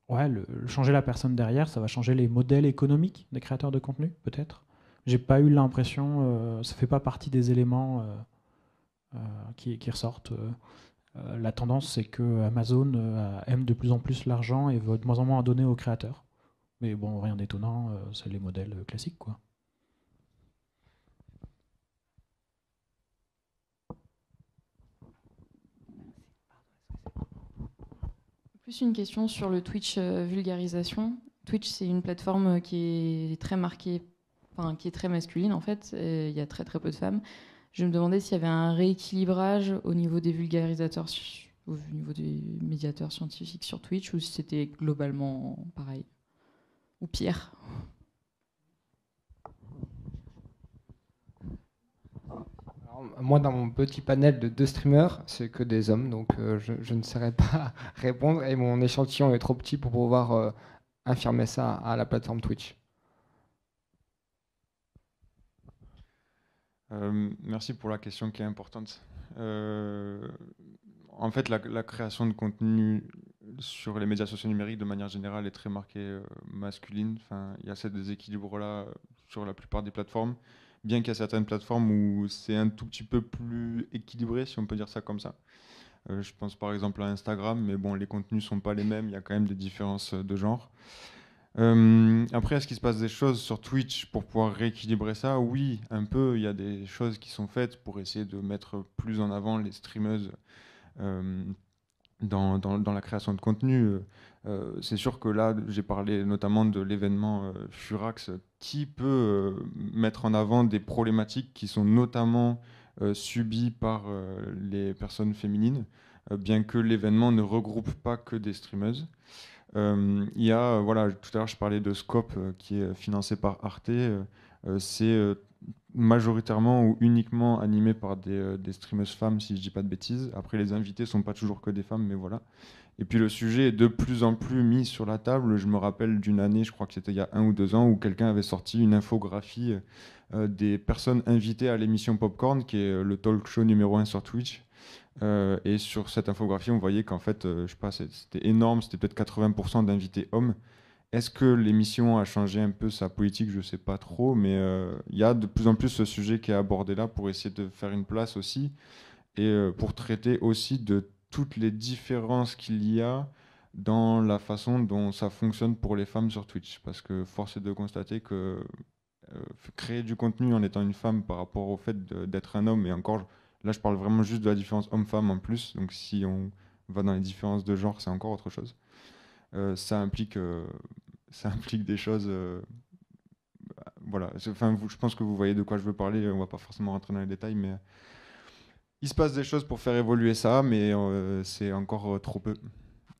ouais, changer la personne derrière, ça va changer les modèles économiques des créateurs de contenu, peut-être. J'ai pas eu l'impression, ça fait pas partie des éléments qui ressortent. La tendance, c'est que Amazon aime de plus en plus l'argent et veut de moins en moins en donner aux créateurs. Mais bon, rien d'étonnant, c'est les modèles classiques, quoi. Plus une question sur le Twitch vulgarisation. Twitch, c'est une plateforme qui est très marquée, enfin qui est très masculine en fait. Il y a très très peu de femmes. Je me demandais s'il y avait un rééquilibrage au niveau des vulgarisateurs, au niveau des médiateurs scientifiques sur Twitch, ou si c'était globalement pareil ou pire. Moi, dans mon petit panel de 2 streamers, c'est que des hommes, donc je ne saurais pas répondre, et mon échantillon est trop petit pour pouvoir infirmer ça à la plateforme Twitch. Merci pour la question qui est importante. En fait, la création de contenu sur les médias sociaux numériques, de manière générale, est très marquée masculine. Enfin, il y a ce déséquilibre-là sur la plupart des plateformes. Bien qu'il y a certaines plateformes où c'est un tout petit peu plus équilibré, si on peut dire ça comme ça. Je pense par exemple à Instagram, mais bon, les contenus ne sont pas les mêmes, il y a quand même des différences de genre. Après, est-ce qu'il se passe des choses sur Twitch pour pouvoir rééquilibrer ça? Oui, un peu. Il y a des choses qui sont faites pour essayer de mettre plus en avant les streameuses euh, dans la création de contenu. C'est sûr que là, j'ai parlé notamment de l'événement Furax qui peut mettre en avant des problématiques qui sont notamment subies par les personnes féminines, bien que l'événement ne regroupe pas que des streameuses. Il y a, voilà, tout à l'heure je parlais de Scope qui est financé par Arte. C'est majoritairement ou uniquement animé par des streameuses femmes, si je dis pas de bêtises. Après, les invités sont pas toujours que des femmes, mais voilà. Et puis le sujet est de plus en plus mis sur la table. Je me rappelle d'une année, je crois que c'était il y a 1 ou 2 ans, où quelqu'un avait sorti une infographie des personnes invitées à l'émission Popcorn, qui est le talk show numéro 1 sur Twitch. Et sur cette infographie, on voyait qu'en fait, je sais pas, c'était énorme, c'était peut-être 80% d'invités hommes. Est-ce que l'émission a changé un peu sa politique? Je sais pas trop, mais il y a de plus en plus ce sujet qui est abordé là pour essayer de faire une place aussi et pour traiter aussi de toutes les différences qu'il y a dans la façon dont ça fonctionne pour les femmes sur Twitch. Parce que force est de constater que créer du contenu en étant une femme par rapport au fait d'être un homme, et encore, là je parle vraiment juste de la différence homme-femme en plus, donc si on va dans les différences de genre, c'est encore autre chose. Ça implique des choses. Voilà. Enfin, je pense que vous voyez de quoi je veux parler. On va pas forcément rentrer dans les détails, mais il se passe des choses pour faire évoluer ça, mais c'est encore trop peu.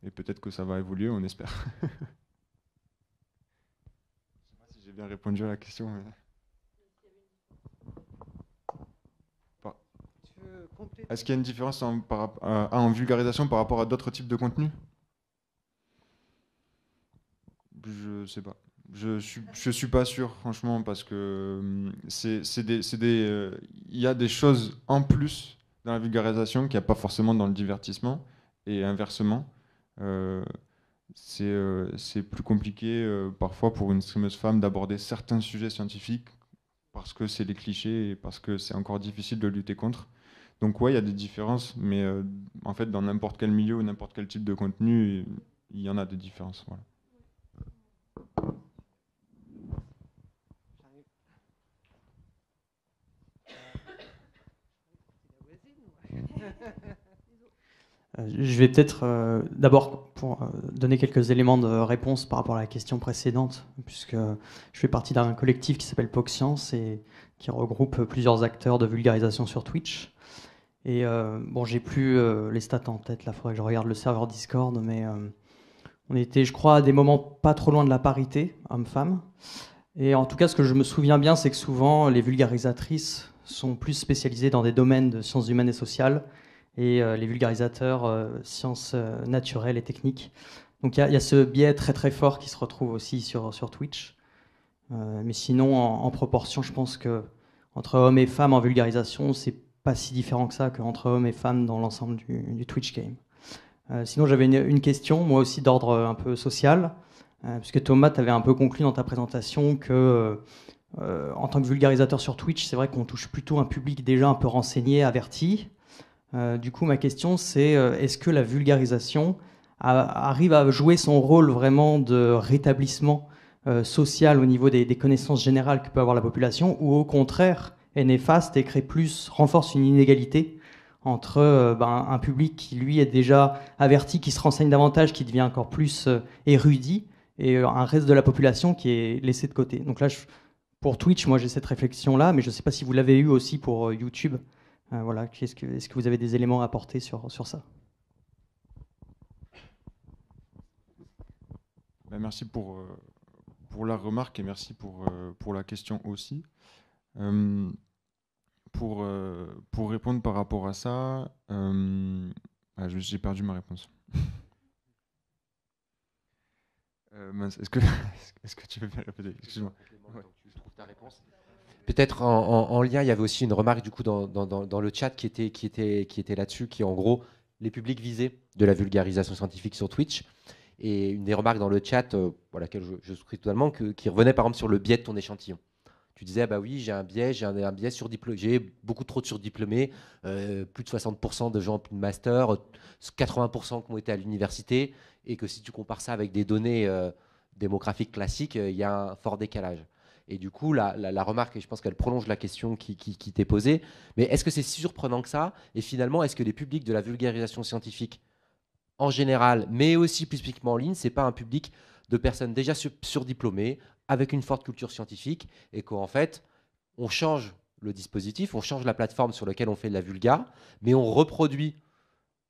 Et peut-être que ça va évoluer, on espère. Je sais pas si j'ai bien répondu à la question. Mais... Est-ce qu'il y a une différence en vulgarisation par rapport à d'autres types de contenus? Je sais pas. Je suis pas sûr, franchement, parce que il y a des choses en plus dans la vulgarisation qu'il n'y a pas forcément dans le divertissement, et inversement. C'est plus compliqué parfois pour une streameuse femme d'aborder certains sujets scientifiques parce que c'est les clichés et parce que c'est encore difficile de lutter contre. Donc ouais, il y a des différences, mais en fait, dans n'importe quel milieu ou n'importe quel type de contenu, il y en a des différences. Voilà. Je vais peut-être d'abord pour donner quelques éléments de réponse par rapport à la question précédente, puisque je fais partie d'un collectif qui s'appelle POC-Science et qui regroupe plusieurs acteurs de vulgarisation sur Twitch. Et bon, j'ai plus les stats en tête, là, il faudrait que je regarde le serveur Discord, mais on était, je crois, à des moments pas trop loin de la parité, hommes-femmes. Et en tout cas, ce que je me souviens bien, c'est que souvent, les vulgarisatrices sont plus spécialisées dans des domaines de sciences humaines et sociales, et les vulgarisateurs sciences naturelles et techniques. Donc il y a ce biais très très fort qui se retrouve aussi sur Twitch. Mais sinon, en proportion, je pense que entre hommes et femmes en vulgarisation, c'est pas si différent que ça qu'entre hommes et femmes dans l'ensemble du Twitch game. Sinon, j'avais une question, moi aussi d'ordre un peu social, puisque Thomas, tu avais un peu conclu dans ta présentation que en tant que vulgarisateur sur Twitch, c'est vrai qu'on touche plutôt un public déjà un peu renseigné, averti. Du coup, ma question, c'est est-ce que la vulgarisation arrive à jouer son rôle vraiment de rétablissement social au niveau des connaissances générales que peut avoir la population, ou au contraire est néfaste et renforce une inégalité entre un public qui, lui, est déjà averti, qui se renseigne davantage, qui devient encore plus érudit, et un reste de la population qui est laissé de côté. Donc là, pour Twitch, moi, j'ai cette réflexion-là, mais je ne sais pas si vous l'avez eu aussi pour YouTube. Voilà, est-ce que vous avez des éléments à apporter sur ça? Ben, merci pour la remarque et merci pour la question aussi. Pour répondre par rapport à ça, j'ai perdu ma réponse. Est-ce que tu veux bien répéter? Excuse-moi. Ouais. Peut-être en lien, il y avait aussi une remarque du coup dans le chat qui était là-dessus, qui est en gros les publics visés de la vulgarisation scientifique sur Twitch. Et une des remarques dans le chat, pour laquelle je souscris totalement, qui revenait par exemple sur le biais de ton échantillon. Tu disais, bah oui, j'ai un biais surdiplômé, j'ai beaucoup trop de surdiplômés, plus de 60% de gens ont plus de master, 80% qui ont été à l'université, et que si tu compares ça avec des données démographique classique, il y a un fort décalage. Et du coup, la remarque, et je pense qu'elle prolonge la question qui t'est posée, mais est-ce que c'est si surprenant que ça? Et finalement, est-ce que les publics de la vulgarisation scientifique en général, mais aussi plus spécifiquement en ligne, c'est pas un public de personnes déjà surdiplômées, avec une forte culture scientifique, et qu'en fait, on change le dispositif, on change la plateforme sur laquelle on fait de la vulga, mais on reproduit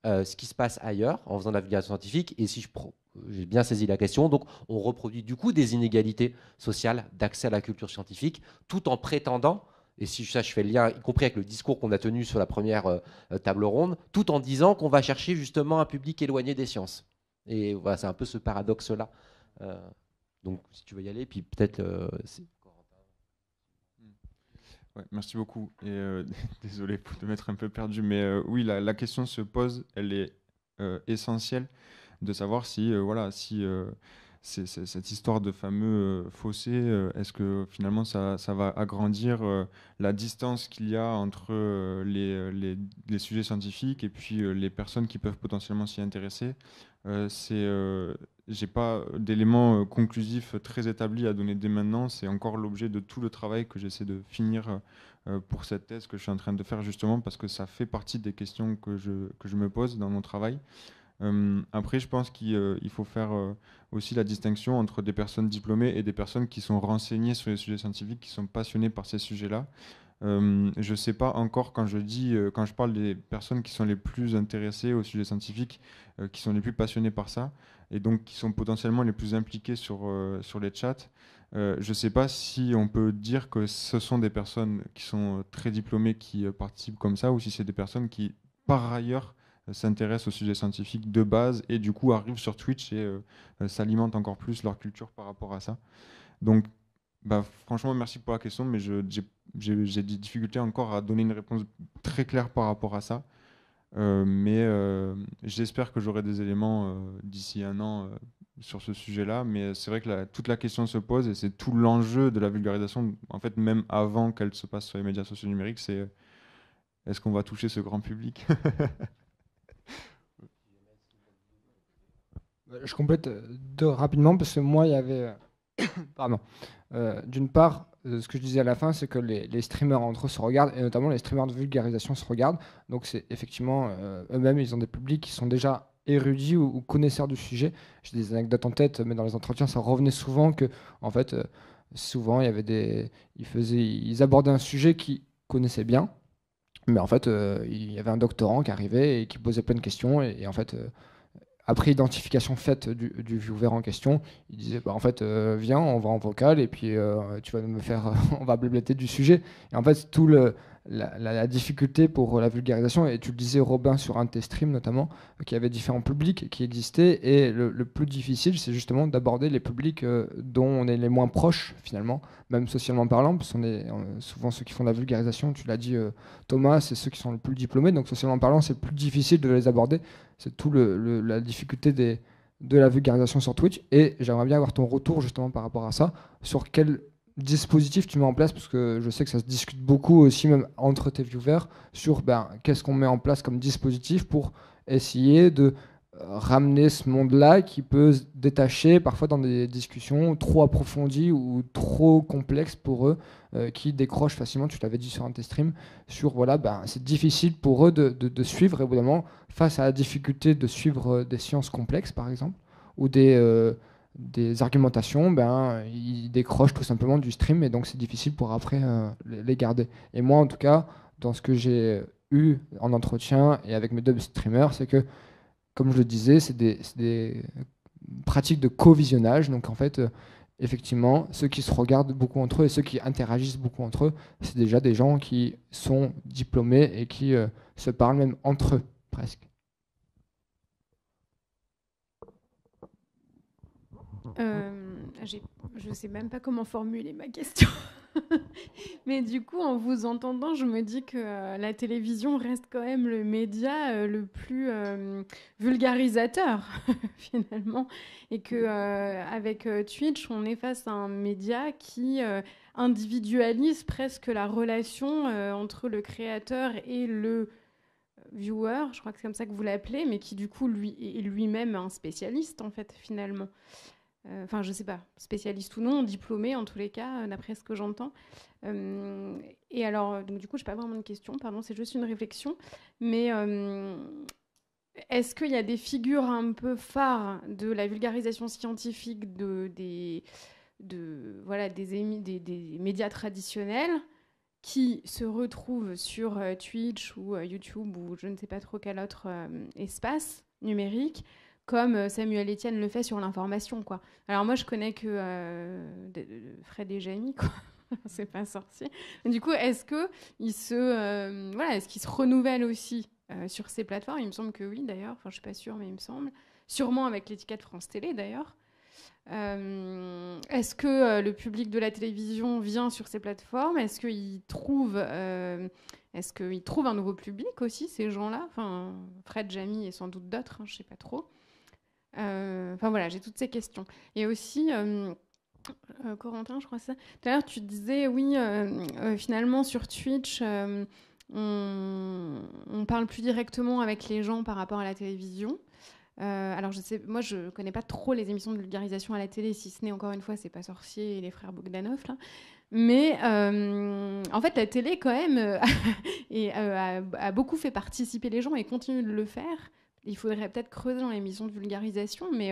ce qui se passe ailleurs en faisant de la vulgarisation scientifique. Et si j'ai bien saisi la question, donc on reproduit du coup des inégalités sociales d'accès à la culture scientifique, tout en prétendant, et si ça je fais le lien, y compris avec le discours qu'on a tenu sur la première table ronde, tout en disant qu'on va chercher justement un public éloigné des sciences. Et voilà, c'est un peu ce paradoxe-là. Donc si tu veux y aller, puis peut-être... Ouais, merci beaucoup. Et désolé pour te mettre un peu perdu, mais oui, la question se pose, elle est essentielle de savoir si, voilà, si cette histoire de fameux fossé, est-ce que finalement ça va agrandir la distance qu'il y a entre les sujets scientifiques et puis les personnes qui peuvent potentiellement s'y intéresser. J'ai pas d'éléments conclusifs très établis à donner dès maintenant. C'est encore l'objet de tout le travail que j'essaie de finir pour cette thèse que je suis en train de faire, justement parce que ça fait partie des questions que je me pose dans mon travail. Après, je pense qu'il faut faire aussi la distinction entre des personnes diplômées et des personnes qui sont renseignées sur les sujets scientifiques, qui sont passionnées par ces sujets-là. Je ne sais pas encore, quand je parle des personnes qui sont les plus intéressées aux sujets scientifiques, qui sont les plus passionnées par ça, et donc qui sont potentiellement les plus impliquées sur les chats, je ne sais pas si on peut dire que ce sont des personnes qui sont très diplômées qui participent comme ça, ou si c'est des personnes qui, par ailleurs, s'intéressent aux sujets scientifiques de base, et du coup arrivent sur Twitch et s'alimentent encore plus leur culture par rapport à ça. Donc, bah, franchement, merci pour la question, mais j'ai des difficultés encore à donner une réponse très claire par rapport à ça. Mais j'espère que j'aurai des éléments d'ici un an sur ce sujet-là. Mais c'est vrai que toute la question se pose, et c'est tout l'enjeu de la vulgarisation, en fait, même avant qu'elle se passe sur les médias sociaux numériques, c'est est-ce qu'on va toucher ce grand public? Je complète rapidement parce que moi, il y avait... Pardon. D'une part, ce que je disais à la fin, c'est que les streamers entre eux se regardent, et notamment les streamers de vulgarisation se regardent. Donc c'est effectivement, eux-mêmes, ils ont des publics qui sont déjà érudits ou connaisseurs du sujet. J'ai des anecdotes en tête, mais dans les entretiens, ça revenait souvent que, en fait, souvent, il y avait ils abordaient un sujet qu'ils connaissaient bien, mais en fait, il y avait un doctorant qui arrivait et qui posait plein de questions, et en fait... après identification faite du viewer en question, il disait bah, en fait viens, on va en vocal et puis tu vas me faire on va blablater du sujet. Et en fait c'est tout la difficulté pour la vulgarisation, et tu le disais Robin sur un de tes streams notamment, qu'il y avait différents publics qui existaient, et le plus difficile c'est justement d'aborder les publics dont on est les moins proches finalement, même socialement parlant, parce qu'on est souvent ceux qui font de la vulgarisation, tu l'as dit Thomas, c'est ceux qui sont les plus diplômés, donc socialement parlant c'est plus difficile de les aborder. C'est tout la difficulté de la vulgarisation sur Twitch, et j'aimerais bien avoir ton retour justement par rapport à ça, sur quel dispositif tu mets en place, parce que je sais que ça se discute beaucoup aussi même entre tes viewers sur qu'est-ce qu'on met en place comme dispositif pour essayer de ramener ce monde-là qui peut se détacher parfois dans des discussions trop approfondies ou trop complexes pour eux, qui décrochent facilement, tu l'avais dit sur un de tes streams, sur voilà, c'est difficile pour eux de suivre, évidemment, face à la difficulté de suivre des sciences complexes par exemple, ou des argumentations, ils décrochent tout simplement du stream, et donc c'est difficile pour après les garder. Et moi en tout cas, dans ce que j'ai eu en entretien et avec mes deux streamers, c'est que comme je le disais, c'est des pratiques de co-visionnage. Donc en fait, effectivement, ceux qui se regardent beaucoup entre eux et ceux qui interagissent beaucoup entre eux, c'est déjà des gens qui sont diplômés et qui se parlent même entre eux, presque. Je ne sais même pas comment formuler ma question. Mais du coup, en vous entendant, je me dis que la télévision reste quand même le média le plus vulgarisateur, finalement. Et qu'avec Twitch, on est face à un média qui individualise presque la relation entre le créateur et le viewer, je crois que c'est comme ça que vous l'appelez, mais qui du coup est lui-même un spécialiste, en fait, finalement. Enfin, je sais pas, spécialiste ou non, diplômé en tous les cas, d'après ce que j'entends. Et alors, donc du coup, je n'ai pas vraiment de question, pardon, c'est juste une réflexion. Mais est-ce qu'il y a des figures un peu phares de la vulgarisation scientifique des médias traditionnels qui se retrouvent sur Twitch ou YouTube ou je ne sais pas trop quel autre espace numérique, comme Samuel Etienne le fait sur l'information, quoi. Alors moi, je connais que Fred et Jamie, quoi. C'est pas sorcier. Mais du coup, est-ce qu'ils se renouvellent aussi sur ces plateformes? Il me semble que oui, d'ailleurs. Enfin, je suis pas sûre, mais il me semble. Sûrement avec l'étiquette France Télé, d'ailleurs. Est-ce que le public de la télévision vient sur ces plateformes? Est-ce qu'ils trouvent un nouveau public aussi, ces gens-là? Enfin, Fred, Jamie et sans doute d'autres, hein, je ne sais pas trop. Enfin voilà, j'ai toutes ces questions. Et aussi, Corentin, je crois ça. Tout à l'heure, tu disais, oui, finalement, sur Twitch, on parle plus directement avec les gens par rapport à la télévision. Alors moi je connais pas trop les émissions de vulgarisation à la télé, si ce n'est encore une fois c'est pas sorcier et les frères Bogdanov là. Mais en fait la télé quand même a beaucoup fait participer les gens et continue de le faire. Il faudrait peut-être creuser dans l'émission de vulgarisation, mais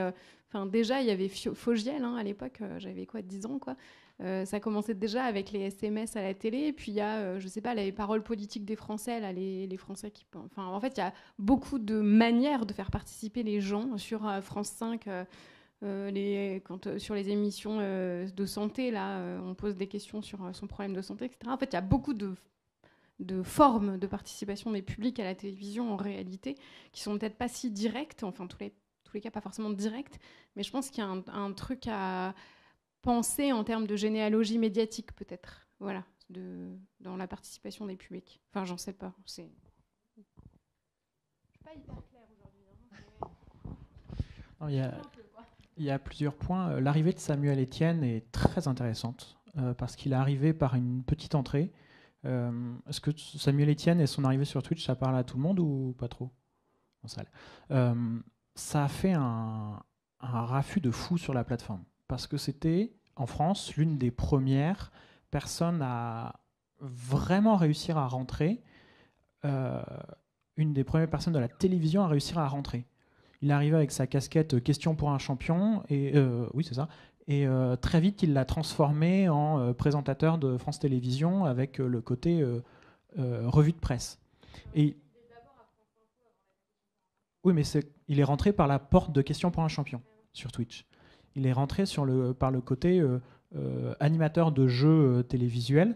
déjà il y avait Fogiel à l'époque, j'avais 10 ans quoi. Ça commençait déjà avec les SMS à la télé, et puis il y a, je sais pas, les paroles politiques des Français, là, les Français qui... Enfin, en fait, il y a beaucoup de manières de faire participer les gens sur France 5, sur les émissions de santé, là, on pose des questions sur son problème de santé, etc. En fait, il y a beaucoup de formes de participation des publics à la télévision, en réalité, qui sont peut-être pas si directes, enfin, tous les cas, pas forcément directes, mais je pense qu'il y a un truc à penser en termes de généalogie médiatique, peut-être, voilà, dans la participation des publics. Enfin, j'en sais pas. Je suis pas hyper claire aujourd'hui. Il y a plusieurs points. L'arrivée de Samuel Etienne est très intéressante parce qu'il est arrivé par une petite entrée. Est-ce que Samuel Etienne et son arrivée sur Twitch, ça parle à tout le monde ou pas trop en salle? Ça a fait un raffut de fou sur la plateforme. Parce que c'était, en France, l'une des premières personnes à vraiment réussir à rentrer, une des premières personnes de la télévision à réussir à rentrer. Il est arrivé avec sa casquette « Question pour un champion », et oui, c'est ça. Et très vite, il l'a transformé en présentateur de France Télévisions avec le côté revue de presse. Et oui, mais il est rentré par la porte de « Question pour un champion » sur Twitch. Il est rentré par le côté animateur de jeux télévisuels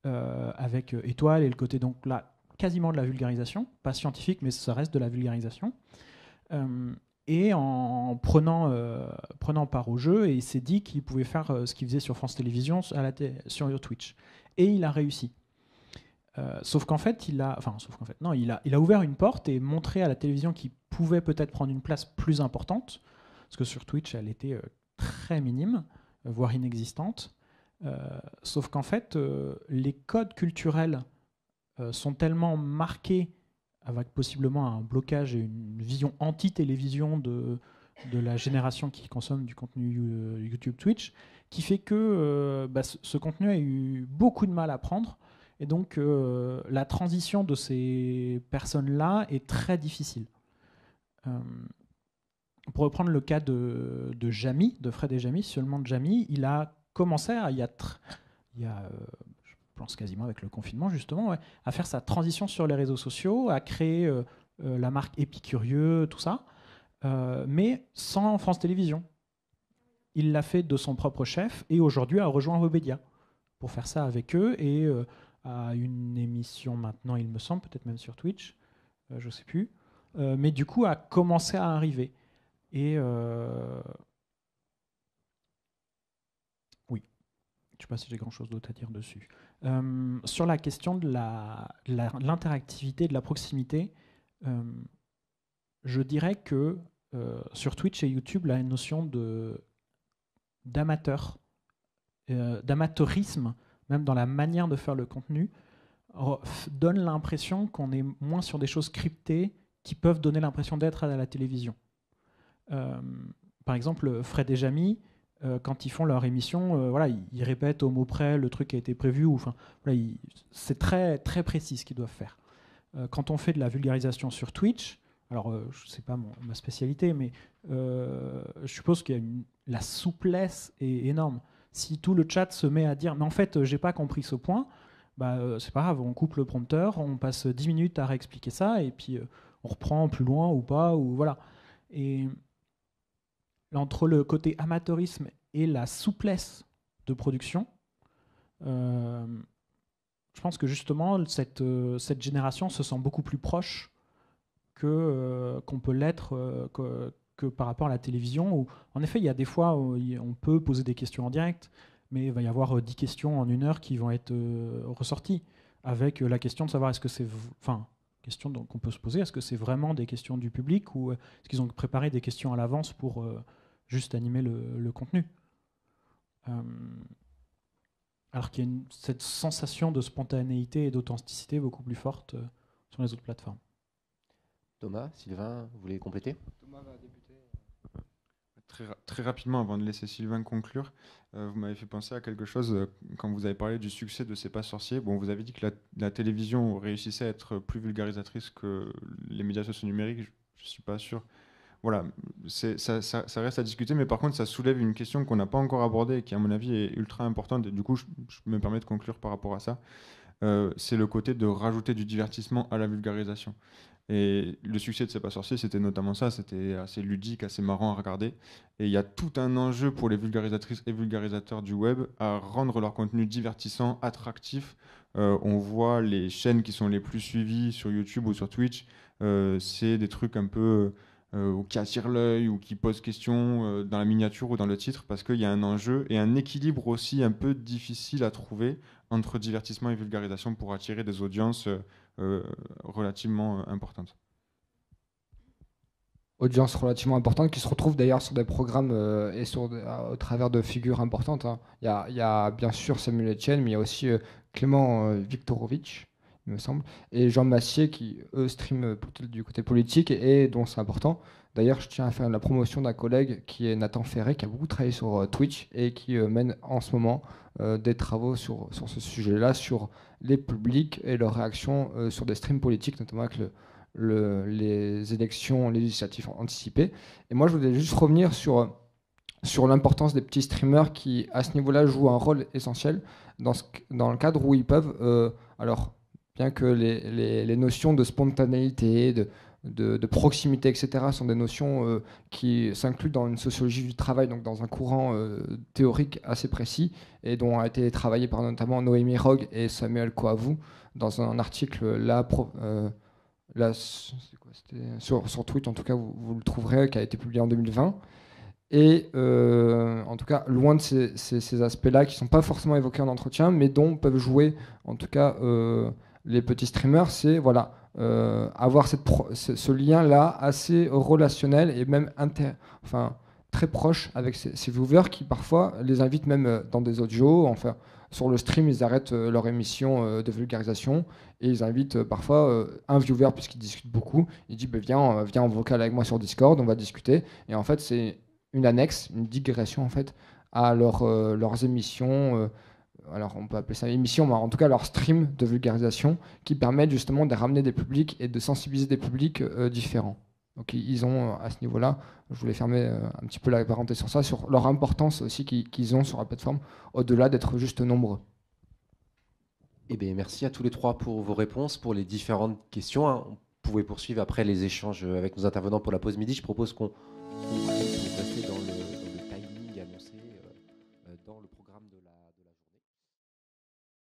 avec Étoile et le côté donc là quasiment de la vulgarisation, pas scientifique mais ça reste de la vulgarisation. Et en prenant part au jeu, et il s'est dit qu'il pouvait faire ce qu'il faisait sur France Télévisions sur Twitch. Et il a réussi. Sauf qu'en fait, il a ouvert une porte et montré à la télévision qu'il pouvait peut-être prendre une place plus importante. Parce que sur Twitch, elle était très minime, voire inexistante. Sauf qu'en fait, les codes culturels sont tellement marqués, avec possiblement un blocage et une vision anti-télévision de la génération qui consomme du contenu YouTube Twitch, qui fait que ce contenu a eu beaucoup de mal à prendre. Et donc, la transition de ces personnes-là est très difficile. Pour reprendre le cas de Jamie, de Fred et Jamie, seulement de Jamie, il a commencé je pense quasiment avec le confinement justement, à faire sa transition sur les réseaux sociaux, à créer la marque Épicurieux, tout ça, mais sans France Télévisions. Il l'a fait de son propre chef et aujourd'hui a rejoint Webedia pour faire ça avec eux et à une émission maintenant, il me semble, peut-être même sur Twitch, je ne sais plus, mais du coup a commencé à arriver. Et oui, je ne sais pas si j'ai grand-chose d'autre à dire dessus. Sur la question de l'interactivité, de la proximité, je dirais que sur Twitch et YouTube, la notion d'amateurisme, même dans la manière de faire le contenu, donne l'impression qu'on est moins sur des choses scriptées qui peuvent donner l'impression d'être à la télévision. Par exemple, Fred et Jamie, quand ils font leur émission, voilà, ils répètent au mot près le truc qui a été prévu. Enfin, voilà, c'est très, très précis ce qu'ils doivent faire. Quand on fait de la vulgarisation sur Twitch, alors je sais pas ma spécialité, mais je suppose que la souplesse est énorme. Si tout le chat se met à dire « mais en fait, j'ai pas compris ce point », c'est pas grave, on coupe le prompteur, on passe 10 minutes à réexpliquer ça, et puis on reprend plus loin ou pas, ou voilà. Et entre le côté amateurisme et la souplesse de production, je pense que justement, cette génération se sent beaucoup plus proche qu'on peut l'être que par rapport à la télévision, où en effet, il y a des fois où on peut poser des questions en direct, mais il va y avoir 10 questions en 1 heure qui vont être ressorties, avec la question de savoir est-ce que c'est... question qu'on peut se poser, est-ce que c'est vraiment des questions du public ou est-ce qu'ils ont préparé des questions à l'avance pour juste animer le contenu, alors qu'il y a cette sensation de spontanéité et d'authenticité beaucoup plus forte sur les autres plateformes. Thomas, Sylvain, vous voulez compléter? Thomas va débuter. Très rapidement, avant de laisser Sylvain conclure, vous m'avez fait penser à quelque chose quand vous avez parlé du succès de C'est pas sorcier. Bon, vous avez dit que la télévision réussissait à être plus vulgarisatrice que les médias sociaux numériques. Je ne suis pas sûr. Voilà, ça reste à discuter, mais par contre, ça soulève une question qu'on n'a pas encore abordée et qui, à mon avis, est ultra importante. Et du coup, je me permets de conclure par rapport à ça. C'est le côté de rajouter du divertissement à la vulgarisation. Et le succès de C'est pas sorcier, c'était notamment ça, c'était assez ludique, assez marrant à regarder. Et il y a tout un enjeu pour les vulgarisatrices et vulgarisateurs du web à rendre leur contenu divertissant, attractif. On voit les chaînes qui sont les plus suivies sur YouTube ou sur Twitch, c'est des trucs un peu qui attirent l'œil ou qui posent question dans la miniature ou dans le titre, parce qu'il y a un enjeu et un équilibre aussi un peu difficile à trouver entre divertissement et vulgarisation pour attirer des audiences relativement importantes. Audience relativement importante qui se retrouve d'ailleurs sur des programmes et au travers de figures importantes. Hein. Il y a bien sûr Samuel Etienne, mais il y a aussi Clément Viktorovitch, il me semble, et Jean Massier qui, eux, streament plutôt du côté politique et dont c'est important. D'ailleurs, je tiens à faire la promotion d'un collègue qui est Nathan Ferré, qui a beaucoup travaillé sur Twitch et qui mène en ce moment des travaux sur ce sujet-là, sur les publics et leurs réactions sur des streams politiques, notamment avec les élections législatives anticipées. Et moi, je voulais juste revenir sur l'importance des petits streamers qui, à ce niveau-là, jouent un rôle essentiel dans le cadre où ils peuvent... alors, bien que les notions de spontanéité, de proximité, etc., sont des notions qui s'incluent dans une sociologie du travail, donc dans un courant théorique assez précis, et dont a été travaillé par notamment Noémie Rogue et Samuel Coavou dans un article sur Twitter, en tout cas, vous le trouverez, qui a été publié en 2020. Et en tout cas, loin de ces aspects-là qui ne sont pas forcément évoqués en entretien, mais dont peuvent jouer, en tout cas, les petits streamers, c'est voilà, avoir ce lien-là assez relationnel et même très proche avec ces viewers qui parfois les invitent même dans des audios. Enfin, sur le stream, ils arrêtent leur émission de vulgarisation et ils invitent parfois un viewer, puisqu'ils discutent beaucoup. Il dit viens en vocal avec moi sur Discord, on va discuter. Et en fait, c'est une annexe, une digression en fait à leurs émissions. Alors on peut appeler ça émission, mais en tout cas leur stream de vulgarisation qui permettent justement de ramener des publics et de sensibiliser des publics différents. Donc ils ont à ce niveau-là, je voulais fermer un petit peu la parenthèse sur ça, sur leur importance aussi qu'ils ont sur la plateforme, au-delà d'être juste nombreux. Eh bien, merci à tous les trois pour vos réponses, pour les différentes questions. On pouvait poursuivre après les échanges avec nos intervenants pour la pause midi. Je propose qu'on reste dans le timing annoncé dans le programme de la